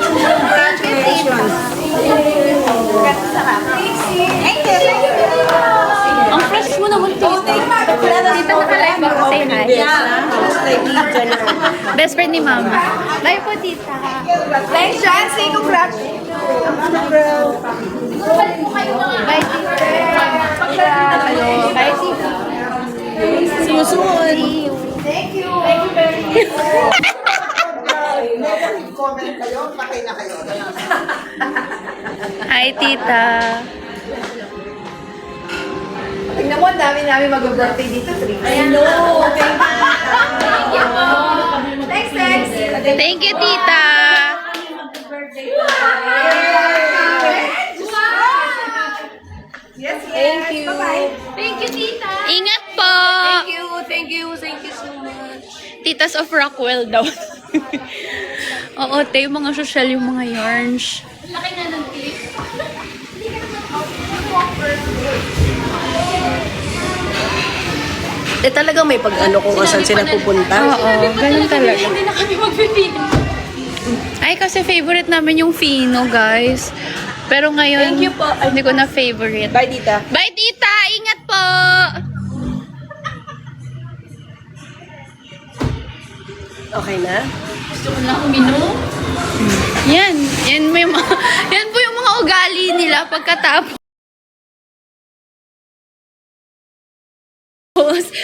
Congratulations. Thank you. Ang fresh mo naman tita. Tita, nakalive ba ako? Say hi. Best friend ni mama. Bye po tita. Thanks, Jancy. Congratulations. Bye tita. Bye tita. See you soon. Thank you. Thank you very much. Hi tita. Tingnan mo, ang dami namin mag-birthday dito. 3. I know. Thank you. Thanks, thanks. Thank you tita. Yes, yes. Thank you. Bye-bye. Thank you, tita! Ingat po. Thank you so much. Titas of Rockwell daw. Oo, te, yung mga social, yung mga yarns. Laki na ng clip. Eh talagang may pag-ano kung saan sila pupunta. Oo, ganun talaga. Hindi na kami mag-film. Ay, kasi favorite namin yung Fino, guys. Pero ngayon, Thank you po. hindi ko na favorite. Bye, tita. Bye, tita! Ingat po! Okay na? Gusto ko na uminom. Yan. Yan, may yan po yung mga ugali nila pagkatapos.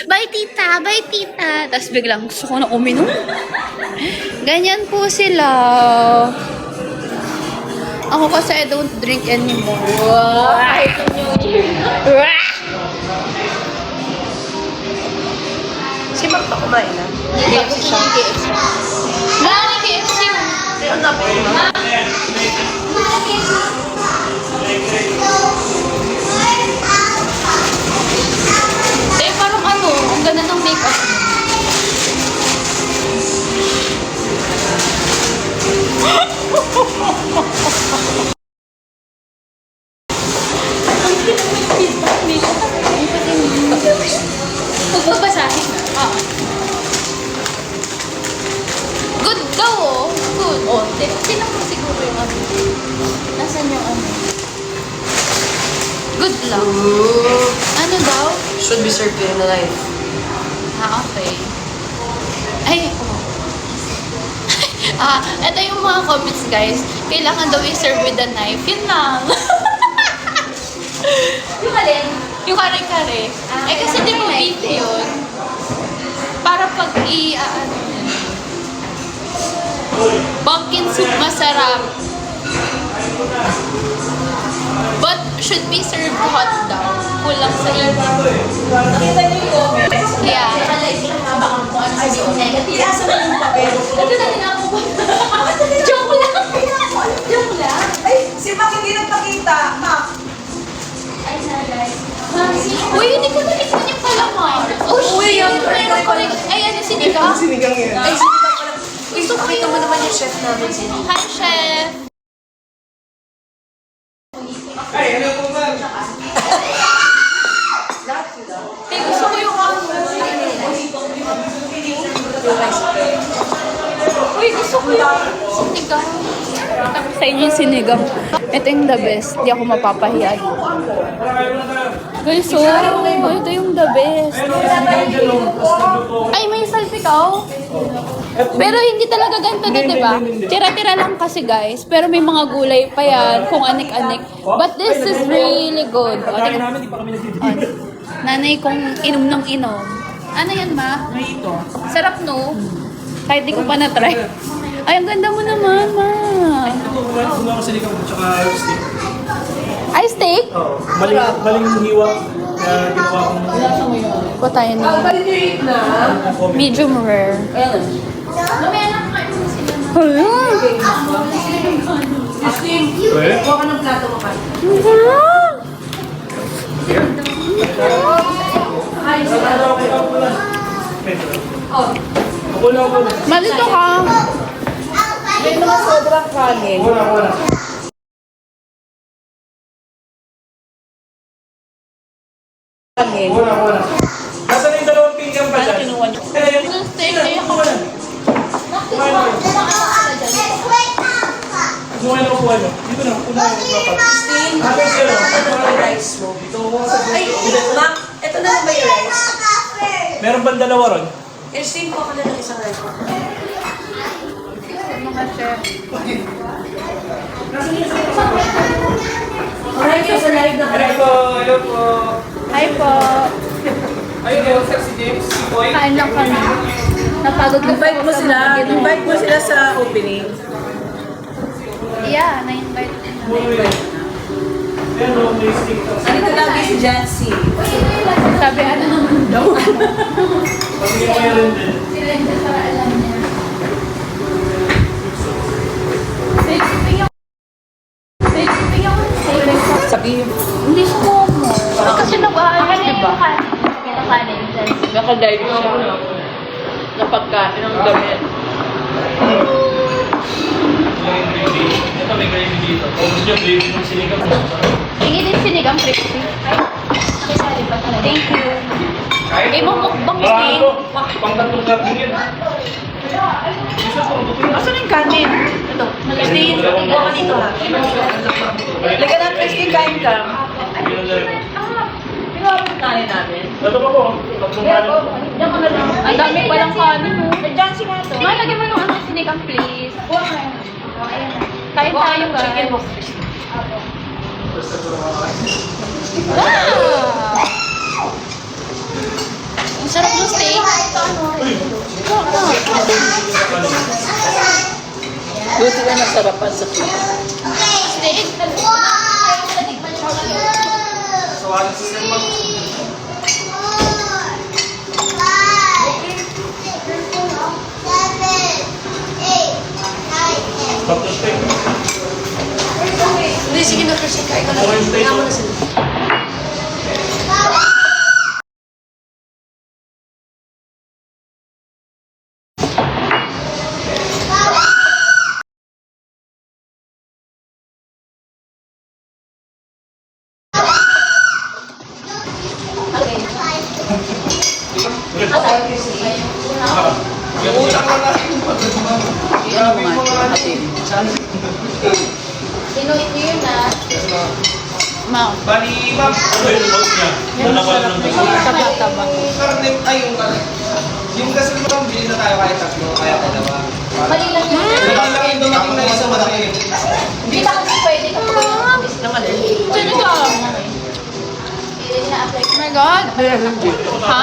Bye, tita! Bye, tita! Tapos biglang gusto ko na uminom. Ganyan po sila. Ako kasi I don't drink anymore. Wow! Si Mark pa kumain na? KFC siya. Mami, KFC. Ang dapat kumain. Eh, parang ano, ang ganda ng makeup mo. Pagbabasahin na. Ah. Good daw, oh. Good. Oh, tinan mo siguro yung ano. Nasaan yung ano? Good lang. Ano daw? Should be served in a knife. Ah, okay. Ay, oh. Ito yung mga comments, guys. Kailangan daw i-serve with a knife. Yun lang. Yung alin? Yung kare-kare. Eh, kasi di ba beef yun? Para pag pumpkin soup masarap. But should be served hot daw. Kulang sa init. Nakita niyo yung comments? Yeah. Iasa mo yung papel. Ito na din ako. Joke lang. Joke lang. Ay, si Mac hindi nagpakita. Mac. Uy, hindi ko na-tignan yung palaman. Oh, shit. Meron ko rin. Ay, ano si namin si Hi, Chef! Ay, ano po ma'am? Eh, gusto ko yung Uy, gusto ko yung sinigang. Tapos sa inyo yung sinigang. Ito yung the best. Di ako mapapahiya. Guys, so, ito yung the best. Ay, may salpikaw. Pero hindi talaga ganito na, diba? Tira-tira lang kasi, guys. Pero may mga gulay pa yan, kung anik-anik. But this is really good. O, tingnan. Nanay kong inom ng inom. Ano yan, ma? Sarap, no? Kahit di ko pa na-try. Ay, ang ganda mo naman, ma. Kung ako sinigang mo, tsaka steak. Ay, steak? Maling hiwa. Kaya ginawa kong... Ko tayo na. Medium rare. Mamaya lang kayo sila. Hala! Huwag ka ng plato mo ka. Malito ka. May mga sobrang kanin. Kanin. Nasaan yung dalawang pinggan pa dyan? Yung steak, ay ako. Kumain na kuha nyo. Dito na, una yung dapat. Hanggang sila. Rice mo. Ay, ma'am, ito na lang ba yung rice? Meron ba dalawa ron? Steam ko ka na ng isang rice. Alright, so sa live na Hello po, hello po. Hi po. Ayun po, sir, si James, si Boy. Kain lang kami. Napagod na Invite mo sila. Invite mo sila sa opening. Yeah, na-invite din. Meron, may steak. Andito lagi si Jancy. Sabi, ano naman daw? Pag hindi mo meron din. Sila yung para alam niya. Sabi, Hindi mo mo. Kasi nag-aaral, di ba? Nakadive siya. Na pagkain ng damit. Ito may gravy dito. Kung gusto nyo, gravy ng sinigang. Tingin din sinigang crispy. Thank you. Eh, mamukbang din. Pang-tatlong karning yun. asan yung kanin? Ito. Christine, huwag ka dito ha. Lagyan ng Christine, kain ka. Pinawag kanin namin. Ito pa po. Tatlong kanin. Ang dami palang kanin. Jancy nga to. Ma, lagyan mo ng ano, sinigang please. Kain tayo guys. Chicken mo. Wow! Ang sarap ng steak. Buti na nasarapan sa kita. Steak? Sawagan si Sir Ma'am. Tatlong steak. Hindi, sige na Christine, kain ka na. Okay, steak. Kaya mo na sila. Utang na lang. Grabe yung mga atin. Sinuit niyo yun ah. Ma. Bali, ma'am. Ano yung remote niya? Dalawa lang ng dalawa. Taba-taba. Yung karne, ay yung karne. Yung gasol mo, bilhin na tayo kahit tatlo, kaya dalawa. Mali lang yun. Malaki lang yung dumating na isa malaki. Hindi na kasi pwede kapag sinigang. Oh my God. Ha?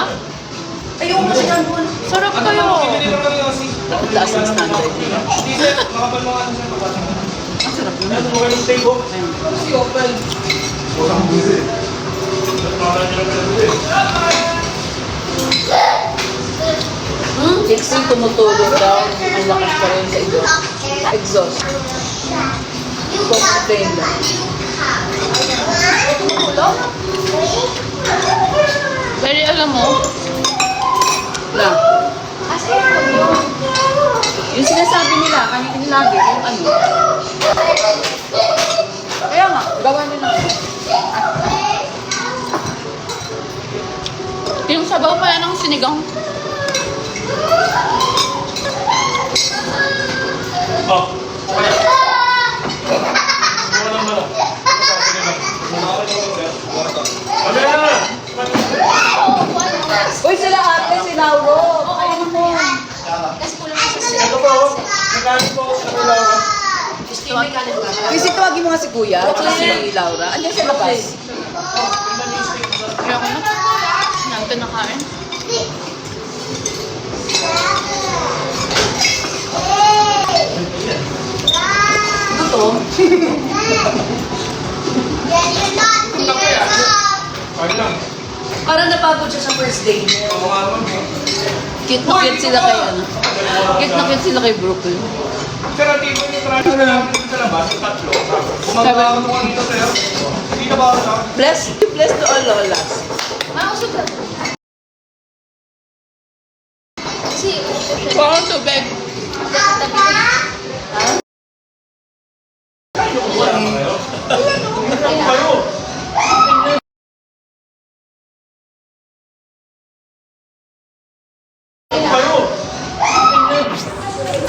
Ayoko mo siya doon. Sarap Ano kayo. naman, bibili lang kami kasi. Taas ang standard. Hindi sir, makapal mo ano sir, kapatid. Ano mo kayong steak po? Si Opel. Dixie tumutulog daw. Ang lakas pa rin sa exhaust. Complain daw. Pero alam mo, Na. Yung sinasabi nila, kanina lagi, yung ano. Kaya nga, gawa nyo na. Yung sabaw pala ng sinigang. Oh. Wala naman. Kami na! Uy, sila ate, si Lauro. Ito po, nagkano po sa kailangan. Kasi tawagin mo nga si Kuya at si Laura. Andiyan sa labas. Kaya ko na. Namin na kain. Ito. Kaya lang. Parang napagod siya sa first day niya. Oo nga naman eh. Cute na cute sila kay ano. Cute na cute sila kay Brooklyn. Sir, ang tipo niyo trash na lang dito sa labas, yung tatlo. Gumagawa mo dito, sir. Hindi ka ba ako sa... Bless to all lolas. Mausog na. Baka tubig. Kayo! Kayo!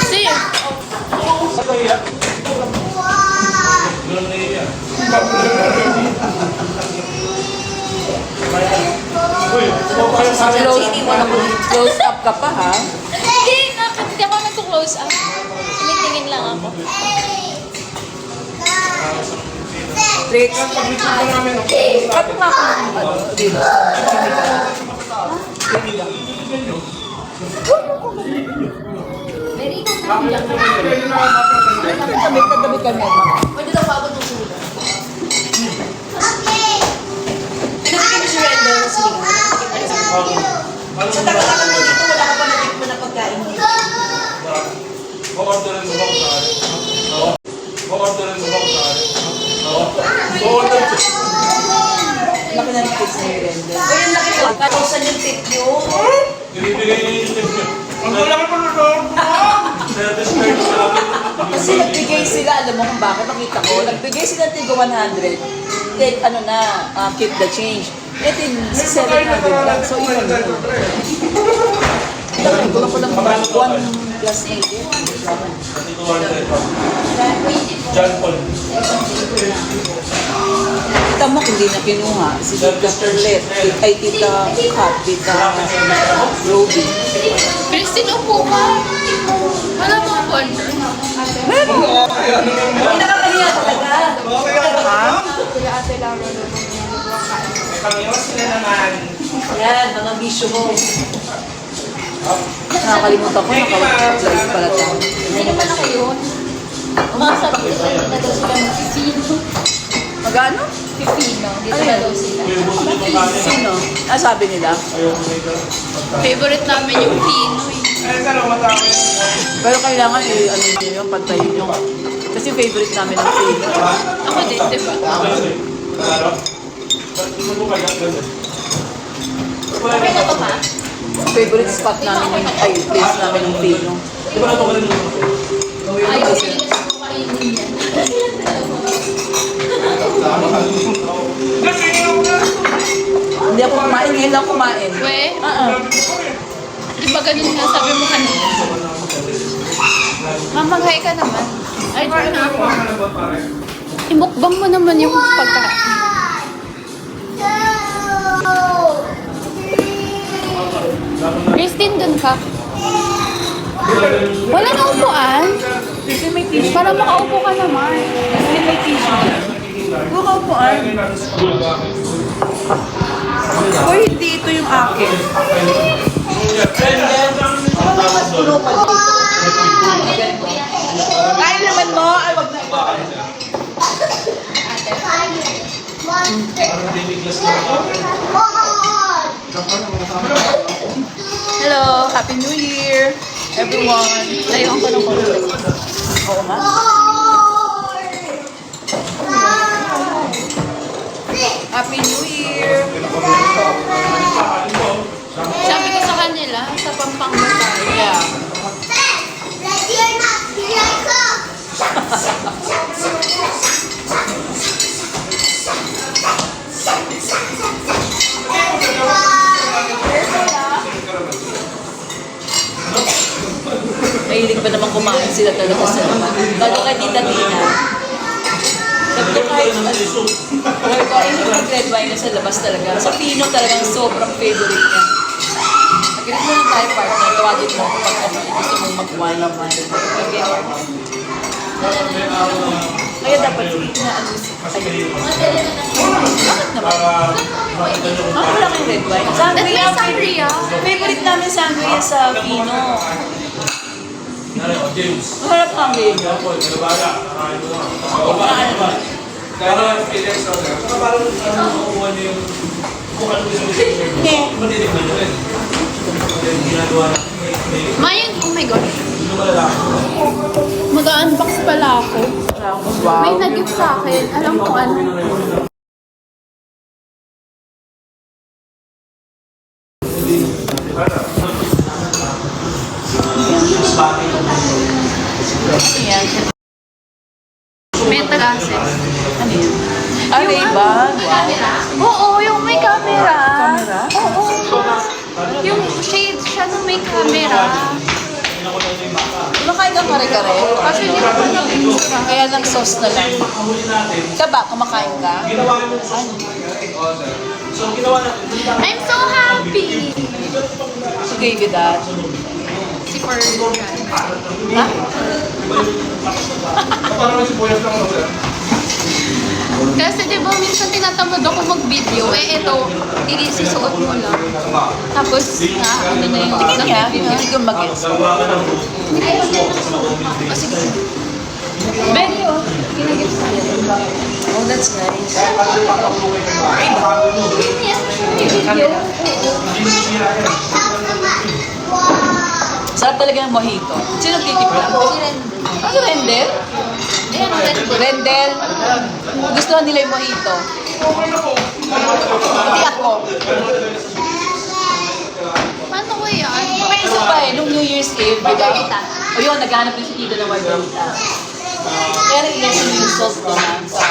Si. Kaya? Ganun na iya. Uy, kayo sa akin. Close up ka pa ha. Hindi ako nag-close up. Tumitingin lang ako. Tricks. Pag-meeting ko namin, Cut nga ako ng ano dito. Kami kami. Pwede daw paabot ng sulit. Pinagiging si Rendo na silingan. Sa tagal-tagal mo dito, wala ka pa natikman na pagkain dito. orderin mo ba ko sa akin? Oo. Orderin mo ba ko sa akin? Oo. Order. Laki na ng tips ni Rendo. Ayun, laki na. Katusan yung tip nyo. Binibigay niyo yung tip niyo. Ang laki pa na doon! Service card sa akin. Kasi nagbigay sila, alam mo kung bakit, nakita ko, nagbigay sila ng tigo 100. Take, ano na, keep the change. Ito yung 700 lang. So, yun yun. Ito ko lang po lang 1 plus 8. John Paul. Kita mo, hindi na kinuha. Si Tita Perlet, ay Tita Kat, Tita Ruby. Christine, upo ka. Wala mo ang order. Hindi nakakahiya talaga. May pangyawas sila naman. Yan, mga bisyo mo. Nakakalimutan ko, naka-live pala ito. Hindi naman ako yun. Umasabi ko na daw sila Pipino. Magano? Pipino. Dito na daw sila. Sino? Ah, sabi nila? Favorite namin yung Pino eh. Pero kailangan ano nyo yung pantayin nyo. Kasi favorite namin ang Pino. Ako din, di ba? Okay na to ha? Favorite spot namin yung, ay, place namin yung Pino. Ay, hindi na ko kainin yan. Hindi ako kumain, ngayon lang kumain. We? Di ba ganun nga sabi mo kanina? Mamaghay ka naman. Ay, try na ako. Imukbang mo naman yung pagkain. Christine, dun ka. Wala na upuan. Para makaupo ka naman. Bukaupuan. Uy, hindi ito yung akin. Kain naman mo. Ay, wag na. Hello, Happy New Year, everyone. Layuan ko ng konti. Oo nga. Happy New Year. Sabi ko sa kanila, sa Pampanga tayo. Yeah. Mahilig pa naman kumain sila talaga sa labas. Bago kay Tita Tina. Sabi ko kahit ay mag-red wine na sa labas talaga. Sa Pino talagang sobrang favorite niya. Mag-red mo lang tayo partner. Tawagin mo pag ano, gusto mong mag-wine. Okay, partner. Kaya dapat inaano si bakit naman? Wala kayong red wine? Sangria. Sangria. Favorite namin sangria sa Pino. Harap kami. Mayan, oh my gosh. Mag-unbox pala ako. May nag-gift sa akin. Alam ko ano. Metagasses. Ano yun? Ah, Ray-Ban? Wow. Oo, yung may camera. Oo. Yung shade siya na may camera. Kumakain ka kare-kare? Kasi hindi ko pa na-picture. Kaya nag-sauce na lang. Ikaw ba? Kumakain ka? I'm so happy. So gave you that? Si Fergan. Ha? Kasi di ba minsan tinatamad ako mag-video. Eh ito, sisuot mo lang. Tapos ano na yung Tingin niya. Hindi ko mag-gets. Benny oh. Ginagip sa akin. Oh, that's nice. Yes, may video. Sarap talaga ng mojito. Sino titipla? Ah, si Rendel? Rendel. Gusto nila yung mojito. Pati ako. Paano ko yan? May isa pa eh, nung New Year's Eve, diba? O yun, naghahanap yung si Tito ng margarita. Pero ilan yung salt ko na sa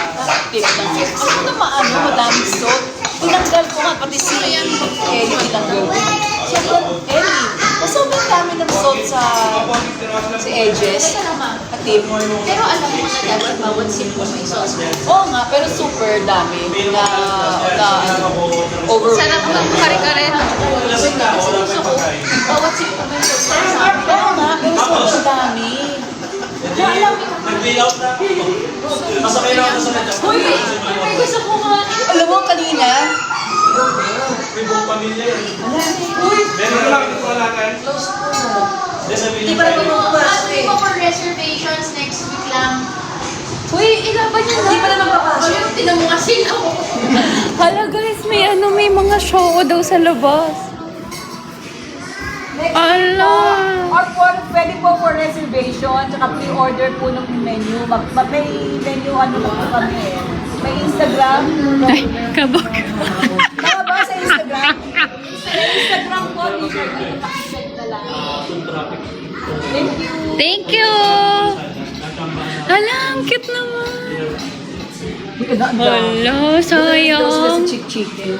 tip ng chips. Ano na maano, madaming salt. Tinanggal ko nga, pati si Ellie tinanggal ko. Sobrang Ellie. Sobrang dami ng salt sa si edges. At tip. Pero alam mo na dapat bawat sip mo may sauce. Oo nga, pero super dami na over. Sarap ng kare-kare. Kasi gusto ko, bawat sip mo may sauce. Oo nga, pero sobrang dami. Nag-layout na. Masakay na ako sa medya. May gusto ko nga. Alam mo, kanina, May buong pamilya yun. Meron lang ito wala tayo. Di ba naman Ask me for reservations next week lang. Uy, ilaban niyo na. Di pa naman papasok. Uy, tinan mo kasi ako. Hala guys, may mga show daw sa labas. Ala. or pwede po for reservation, tsaka pre-order po ng menu. May menu ano po kami eh. May Instagram. Ay, kabog. Tama ba sa Instagram? Sa Instagram po, t-shirt na pakichat na lang. Thank you. Thank you. Hala, ang cute naman. Hala, sayang. Chicken.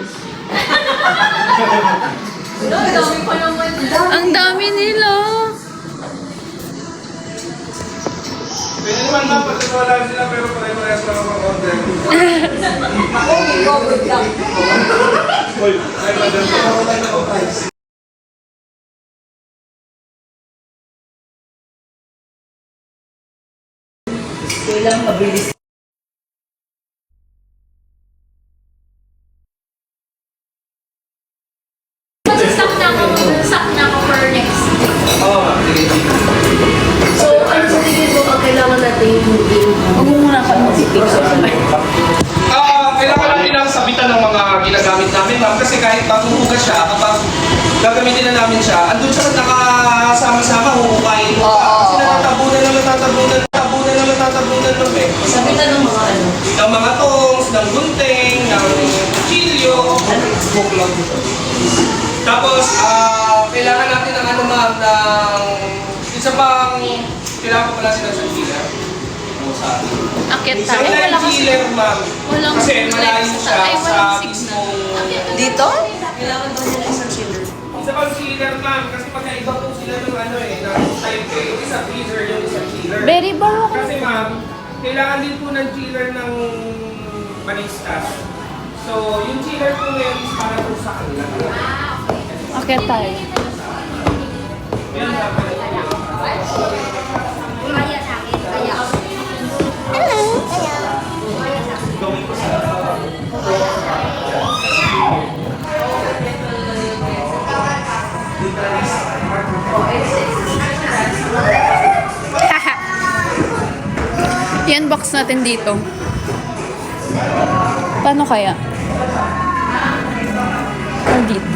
Ang dami nila. Pwede naman na, pagkakawala sila pero pare-parehas lang ang order. Ako, may covered lang. Hoy, ay madam, wala na ako price. Kailang mabilis. Stock na ako for next week. Oo, So, ano sa tingin mo ang kailangan natin yung Huwag mo muna ka mag-sitting sa kailangan natin ang sabitan ng mga ginagamit namin, ma'am. Kasi kahit bagong hugas siya, kapag gagamitin na namin siya, andun siya nakasama-sama, huhukayin mo pa. Kasi natatabunan ng eh. sabitan ng mga ano? Ng mga tongs, ng gunting, ng kutsilyo. Tapos, kailangan natin ng ano ma'am, ng isa pang kailangan ko pala sila sa kila. po sa akin. Akit Sa tayo. Wala kasi. chiller, ma'am. Walang Kasi lights malayo sa- siya ay, sa walang signal. mismong... Dito? Isa pang chiller, ma'am. Kasi pagkaiba po sila ng ano eh, ng type eh. Yung isa freezer, yung isa chiller. Very baro. Kasi ma'am, kailangan din po ng chiller ng Manistas. So, yung chiller po ngayon is para po sa kanila. Akit tayo. Yan dapat. Yan box natin dito. Paano kaya? Or dito?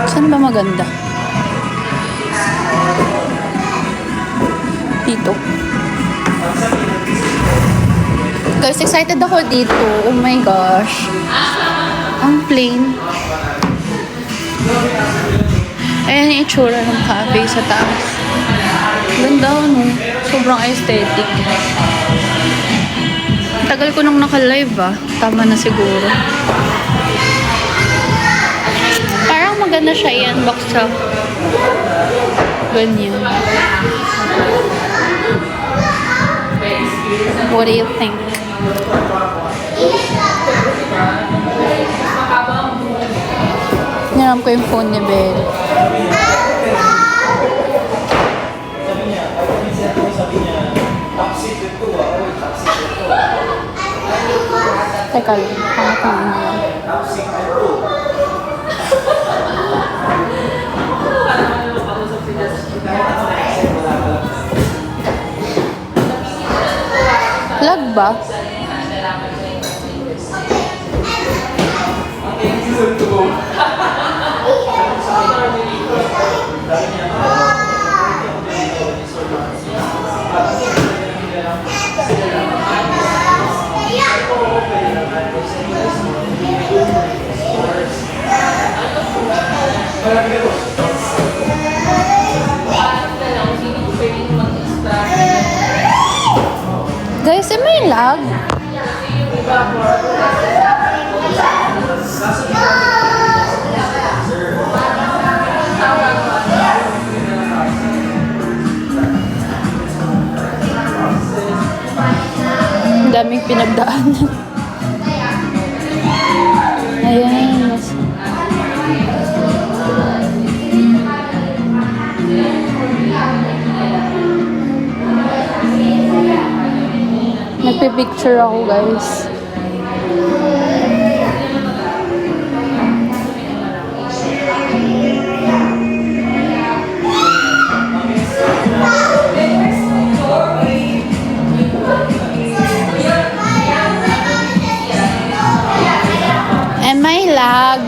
Saan ba maganda? Dito. Guys, excited ako dito. Oh my gosh. Ang plain. Ayan yung itsura ng cafe sa taas. Ganda, no? Sobrang aesthetic. Tagal ko nang naka-live, ah. Tama na siguro. Parang maganda siya yan, box sa ganyan. What do you think? Niram ko yung phone ni Belle. Teka lang, pangatangin mo lang. Lag ba? Guys, may lag. Ang daming pinagdaanan. Ayan. Nagpipicture ako, guys. And may lag.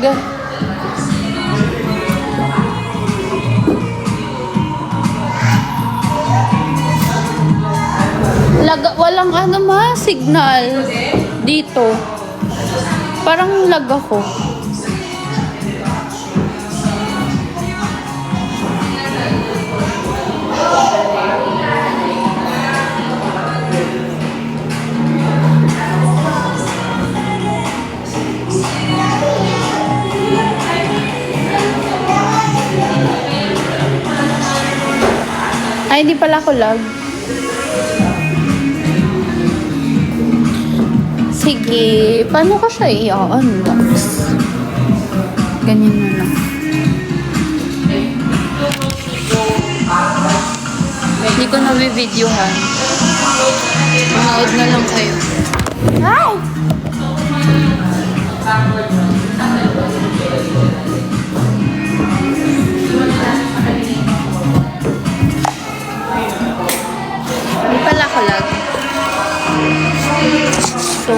Walang ano signal dito. Parang lag ako. Ay, hindi pala ako lag. Sige, paano ko siya i-unbox? Ganyan na lang. Hindi ko na-videohan. Manood na lang kayo. Hi! Hindi pala ako lag. So,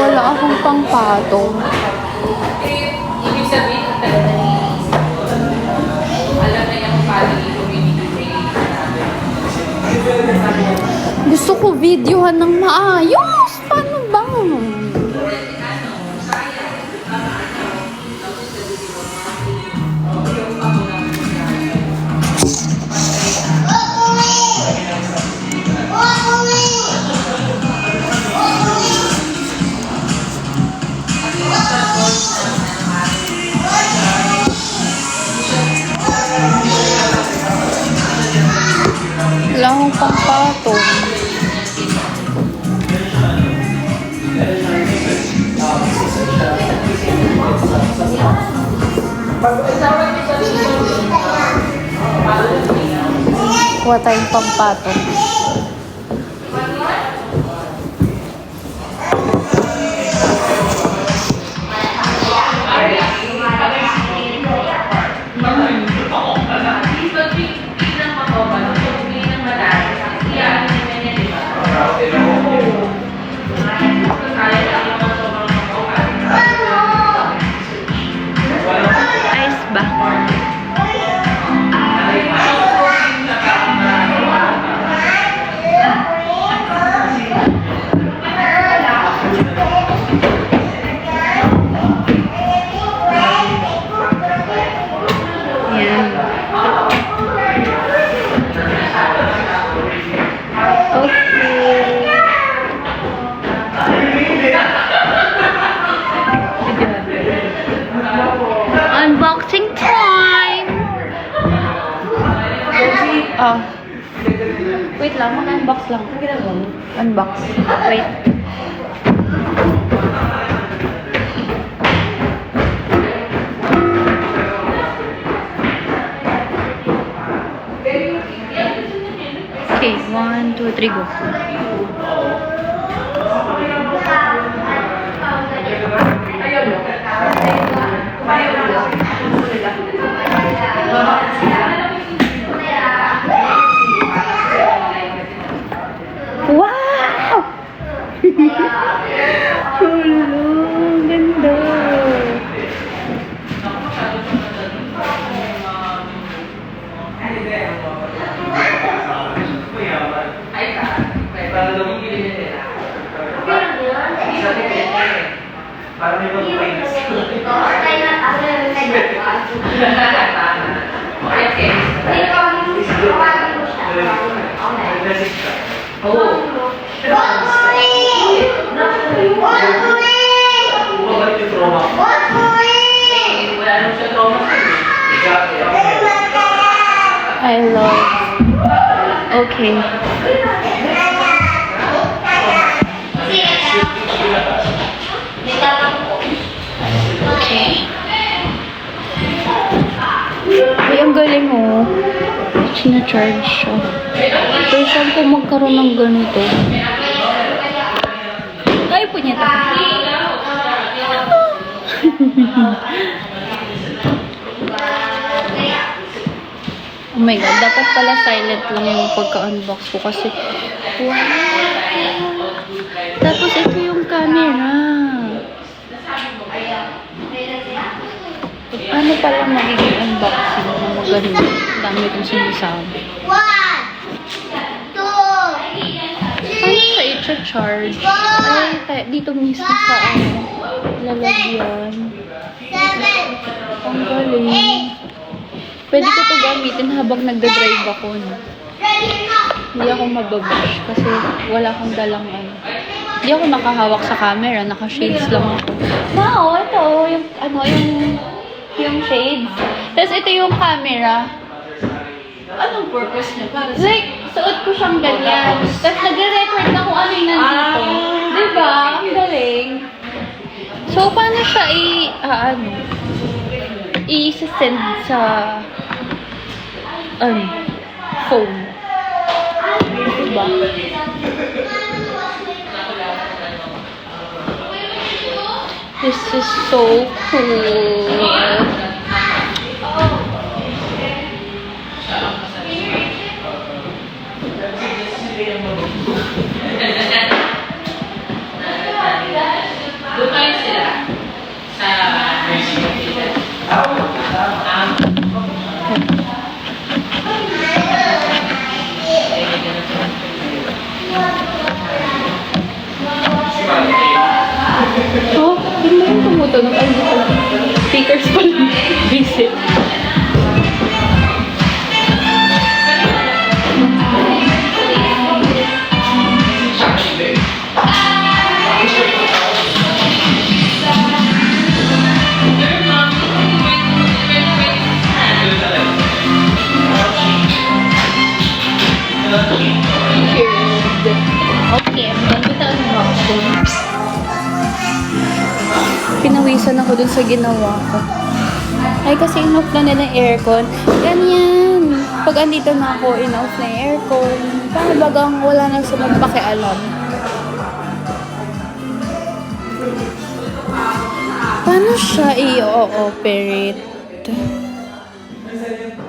wala akong pangpatong. Ibig sabihin, alam na yung family community. Gusto ko videohan ng maayos. Paano ba? Wala akong pampatong. Kuha tayong pampatong. Ice ba? Yan. Unboxing time! Oh. Wait lang, mag-unbox lang. Unbox. Wait. Okay, 1, 2, 3, go. Wow! Hello, ganda. I love. Okay. Okay. Ay, ang galing oh. Sina-charge siya. First time ko magkaroon ng ganito. Ay, punyeta. Oh my God, dapat pala silent lang yung pagka-unbox ko kasi wow! Tapos ito yung camera. Ano pala magiging unboxing na maganda? Dami kong sinasabi. 1, 2, 3, ano sa i-charge? Ay, dito mismo sa lalagyan. 7, Ang galing. Pwede ko ito gamitin habang nagda-drive ako. No? Hindi ako mababash kasi wala akong dalang ano. Hindi ako nakahawak sa camera, naka-shades lang ako. No, ito, yung shades. Tapos ito yung camera. Anong purpose niya? Para sa... Like, suot ko siyang ganyan. Tapos nagre-record na kung ano yung nandito. Diba? Ang galing. So, paano siya i-send sa phone? Diba? This is so cool. Oh, hindi yung tumutunog. Ay, hindi pala. Speakers pala. Visit. Pinawisan ako dun sa ginawa ko. Ay, kasi in-off na nila yung aircon. Ganyan. Pag andito na ako, in-off na yung aircon. Paano bagang wala na silang pakialam? Paano siya i-ooperate?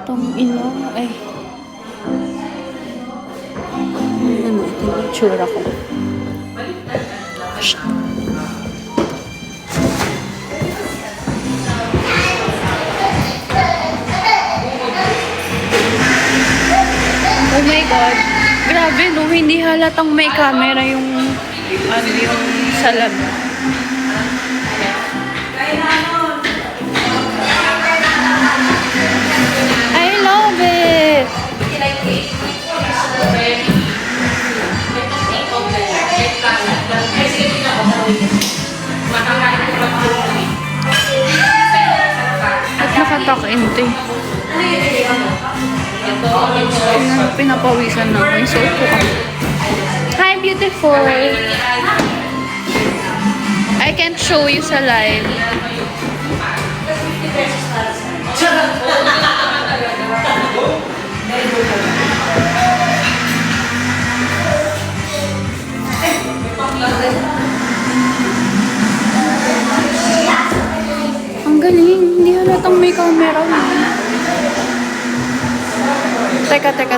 Itong ino, ay. Ano, ito yung itsura ko. Shit. Oh my God. Grabe, no? Hindi halatang may camera yung, yung salad. I love it! At nakatak-ente. Pinapawisan na ako. So, hi, beautiful! I can't show you sa live. Ang galing. Hindi halatang may camera.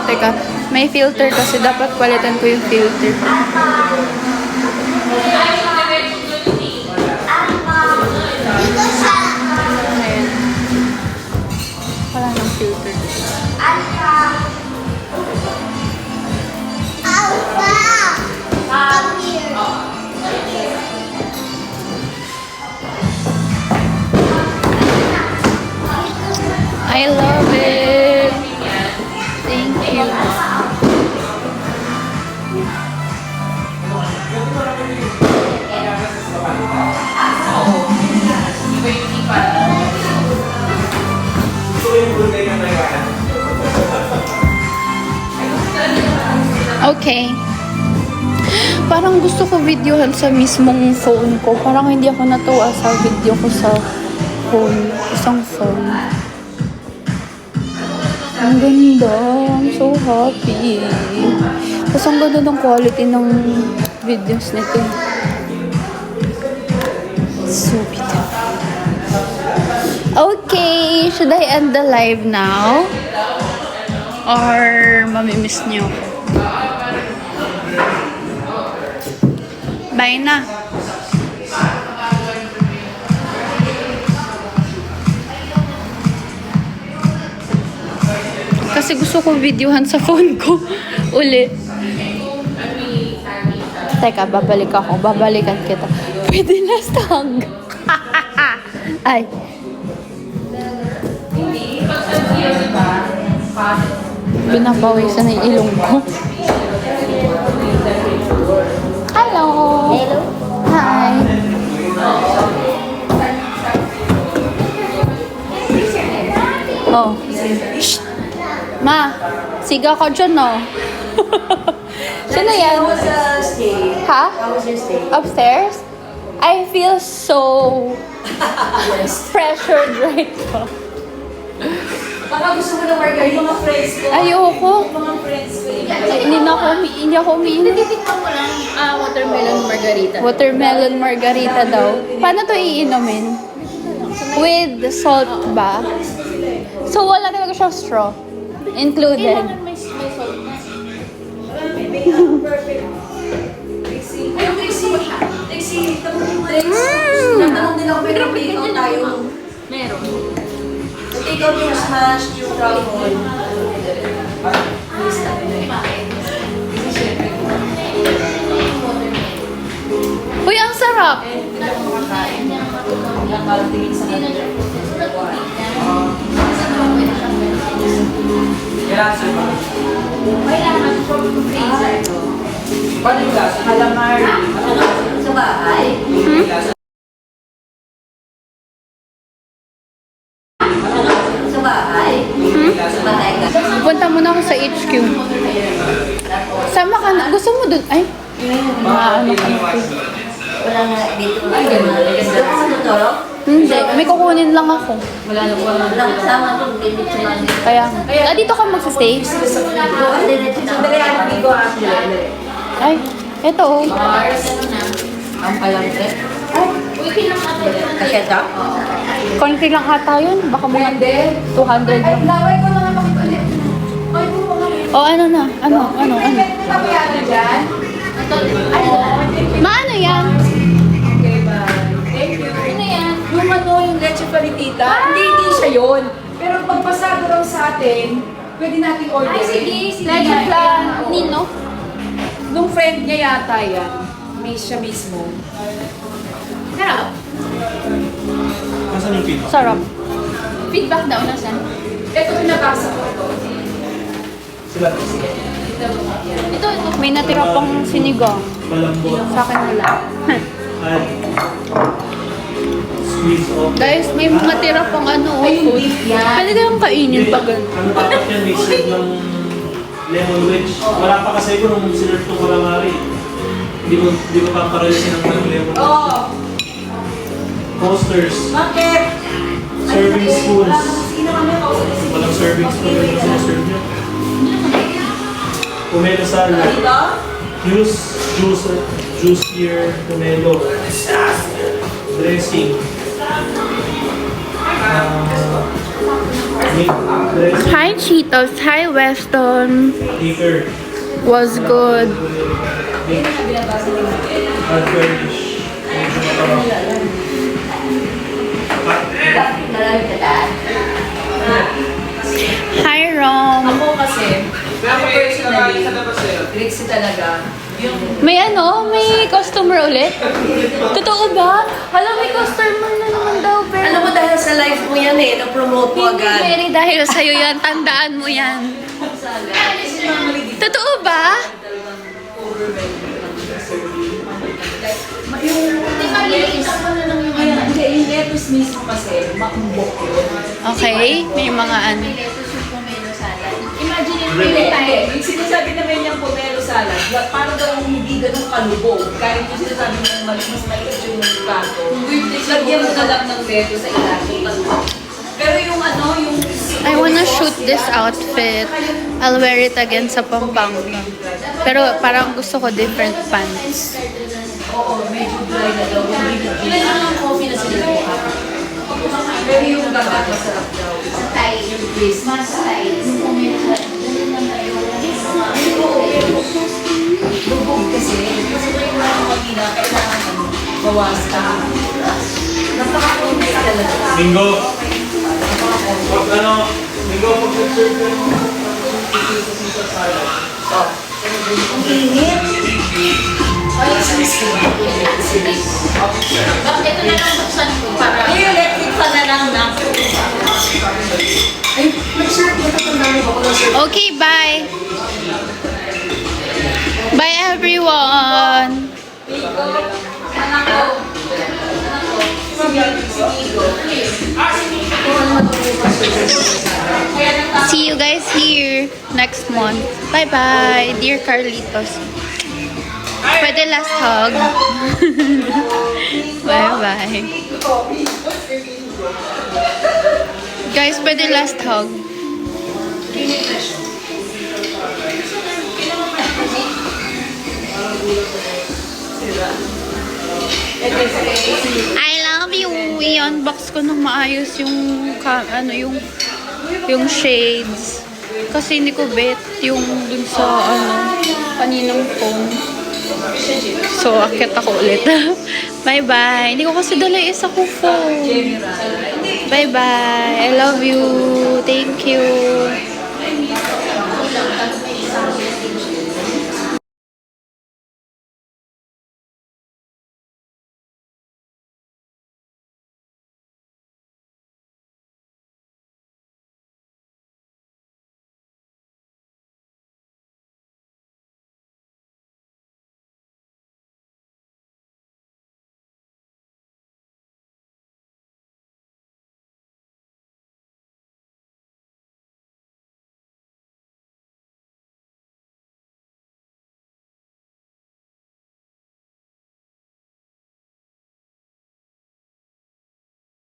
Teka. May filter kasi dapat palitan ko yung filter. Ayan. Wala nang filter. I love it. Thank you. Okay. Parang gusto ko videohan sa mismong phone ko. Parang hindi ako natuwa sa video ko sa phone. Isang phone. Ang ganda. I'm so happy. Kasi ang ganda ng quality ng videos nito. So beautiful. Okay. Should I end the live now? Or mamimiss niyo? Bye na. Kasi gusto ko videohan sa phone ko ulit. Teka, babalikan kita. Pwede na stag. Ay. Binapawisan na yung ilong ko. Hello. Hello. Hi. Oh. Shh. Ma, siga ka dyan, no? Sino yan? How was the stay? Ha? How was your stay? Upstairs? I feel so pressured right now. Baka gusto mo na margarita. Yung mga friends ko. Ayoko. Yung mga friends ko. Hindi ako umiinom. Titikman mo lang watermelon margarita. Watermelon margarita daw. Paano to iinumin? With salt ba? So wala talaga siyang straw? Included? May salt. Natanong din ako, pero take-out tayo. Meron. Take-out yung smash, yung truffle. Uy, ang sarap! Sa bahay. Sa bahay. Sa bahay ka. Punta muna ako sa HQ. Sama ka na. Gusto mo dun? Ay, ano ka na. wala nga dito. Gusto ko matuturo? Hindi, may kukunin lang ako. Wala kasama to, hindi dito lang. Kaya, dito ka magsistay? Diretso na. Ay, eto oh. Ang palangke. Kasi ito? Konti lang ata yun. Baka mga 200 lang. O ano na? Ano? Maano yan? Yung ano, yung leche paritita, hindi siya yun. Pero pag pasado raw sa atin, pwede natin order. Leche flan. Nino? Nung friend niya yata yan, may siya mismo. Sarap. Nasaan yung feedback? Sarap. Feedback daw na saan? Ito pinabasa ko ito. Sila. Ito. May natira pang sinigang. Malambot. Sa akin wala. At squeeze off. Guys, may mga tira pang ano, food. Pwede kayong kainin pa ganun. Ano dapat yan? May serve ng lemon wedge. Wala pa kasi ko nung sinerve ko kalamari. Hindi ko paparalisin ng lemon wedge. Oo. Posters. Bakit? Serving spoons. Walang serving spoon yung sinaserve niya. Pomelo salad. Juicier pomelo. Dressing. Meat dressing. Hi Cheetos, hi Weston. Liquor. Was good. Hard garnish. Hi Rom. Ako kasi, ako personally, Grixie talaga. May ano, may customer ulit? Totoo ba? Hala, may customer na naman daw, pero... Alam mo dahil sa live mo yan eh, na-promote mo Hindi, agad. Mary, dahil sa'yo yan, tandaan mo yan. Totoo ba? Hindi, yung lettuce mismo kasi, maumbok yun. Okay, may mga ano. Imagine yung tayo, yung sinasabi naman niyang pomelo salad, parang daw hindi ganun kalubog. Kahit yung sinasabi niyang mas maliit yung plato. Lagyan mo na lang ng lettuce sa ilalim. Pero yung ano, yung... I wanna shoot this outfit. I'll wear it again sa Pampanga. Pero parang gusto ko different pants. Oo, medyo dry na daw. Ilan lang ang coffee na sila buka. Pero yung gagat masarap daw. Sa Thai, yung Christmas Thai. Bubog kasi. Kasi ito yung mga kanina, kailangan bawasan. Napaka-coffee talaga. Mingo. Pag ano, Mingo, pag nag-serve ka ng Caesar salad. Ang init. Bakit ito na lang buksan ko para... Ay, electric pa na lang na. Okay, bye. Bye everyone. See you guys here next month. Bye bye, dear Carlitos. Pwede last hug. Bye bye. Guys, pwede last hug. I love you. I-unbox ko nang maayos yung yung shades. Kasi hindi ko bet yung dun sa kaninang phone. So, akit ako ulit. Bye-bye. Hindi ko kasi dala yung isa ko phone. Bye-bye. I love you. Thank you.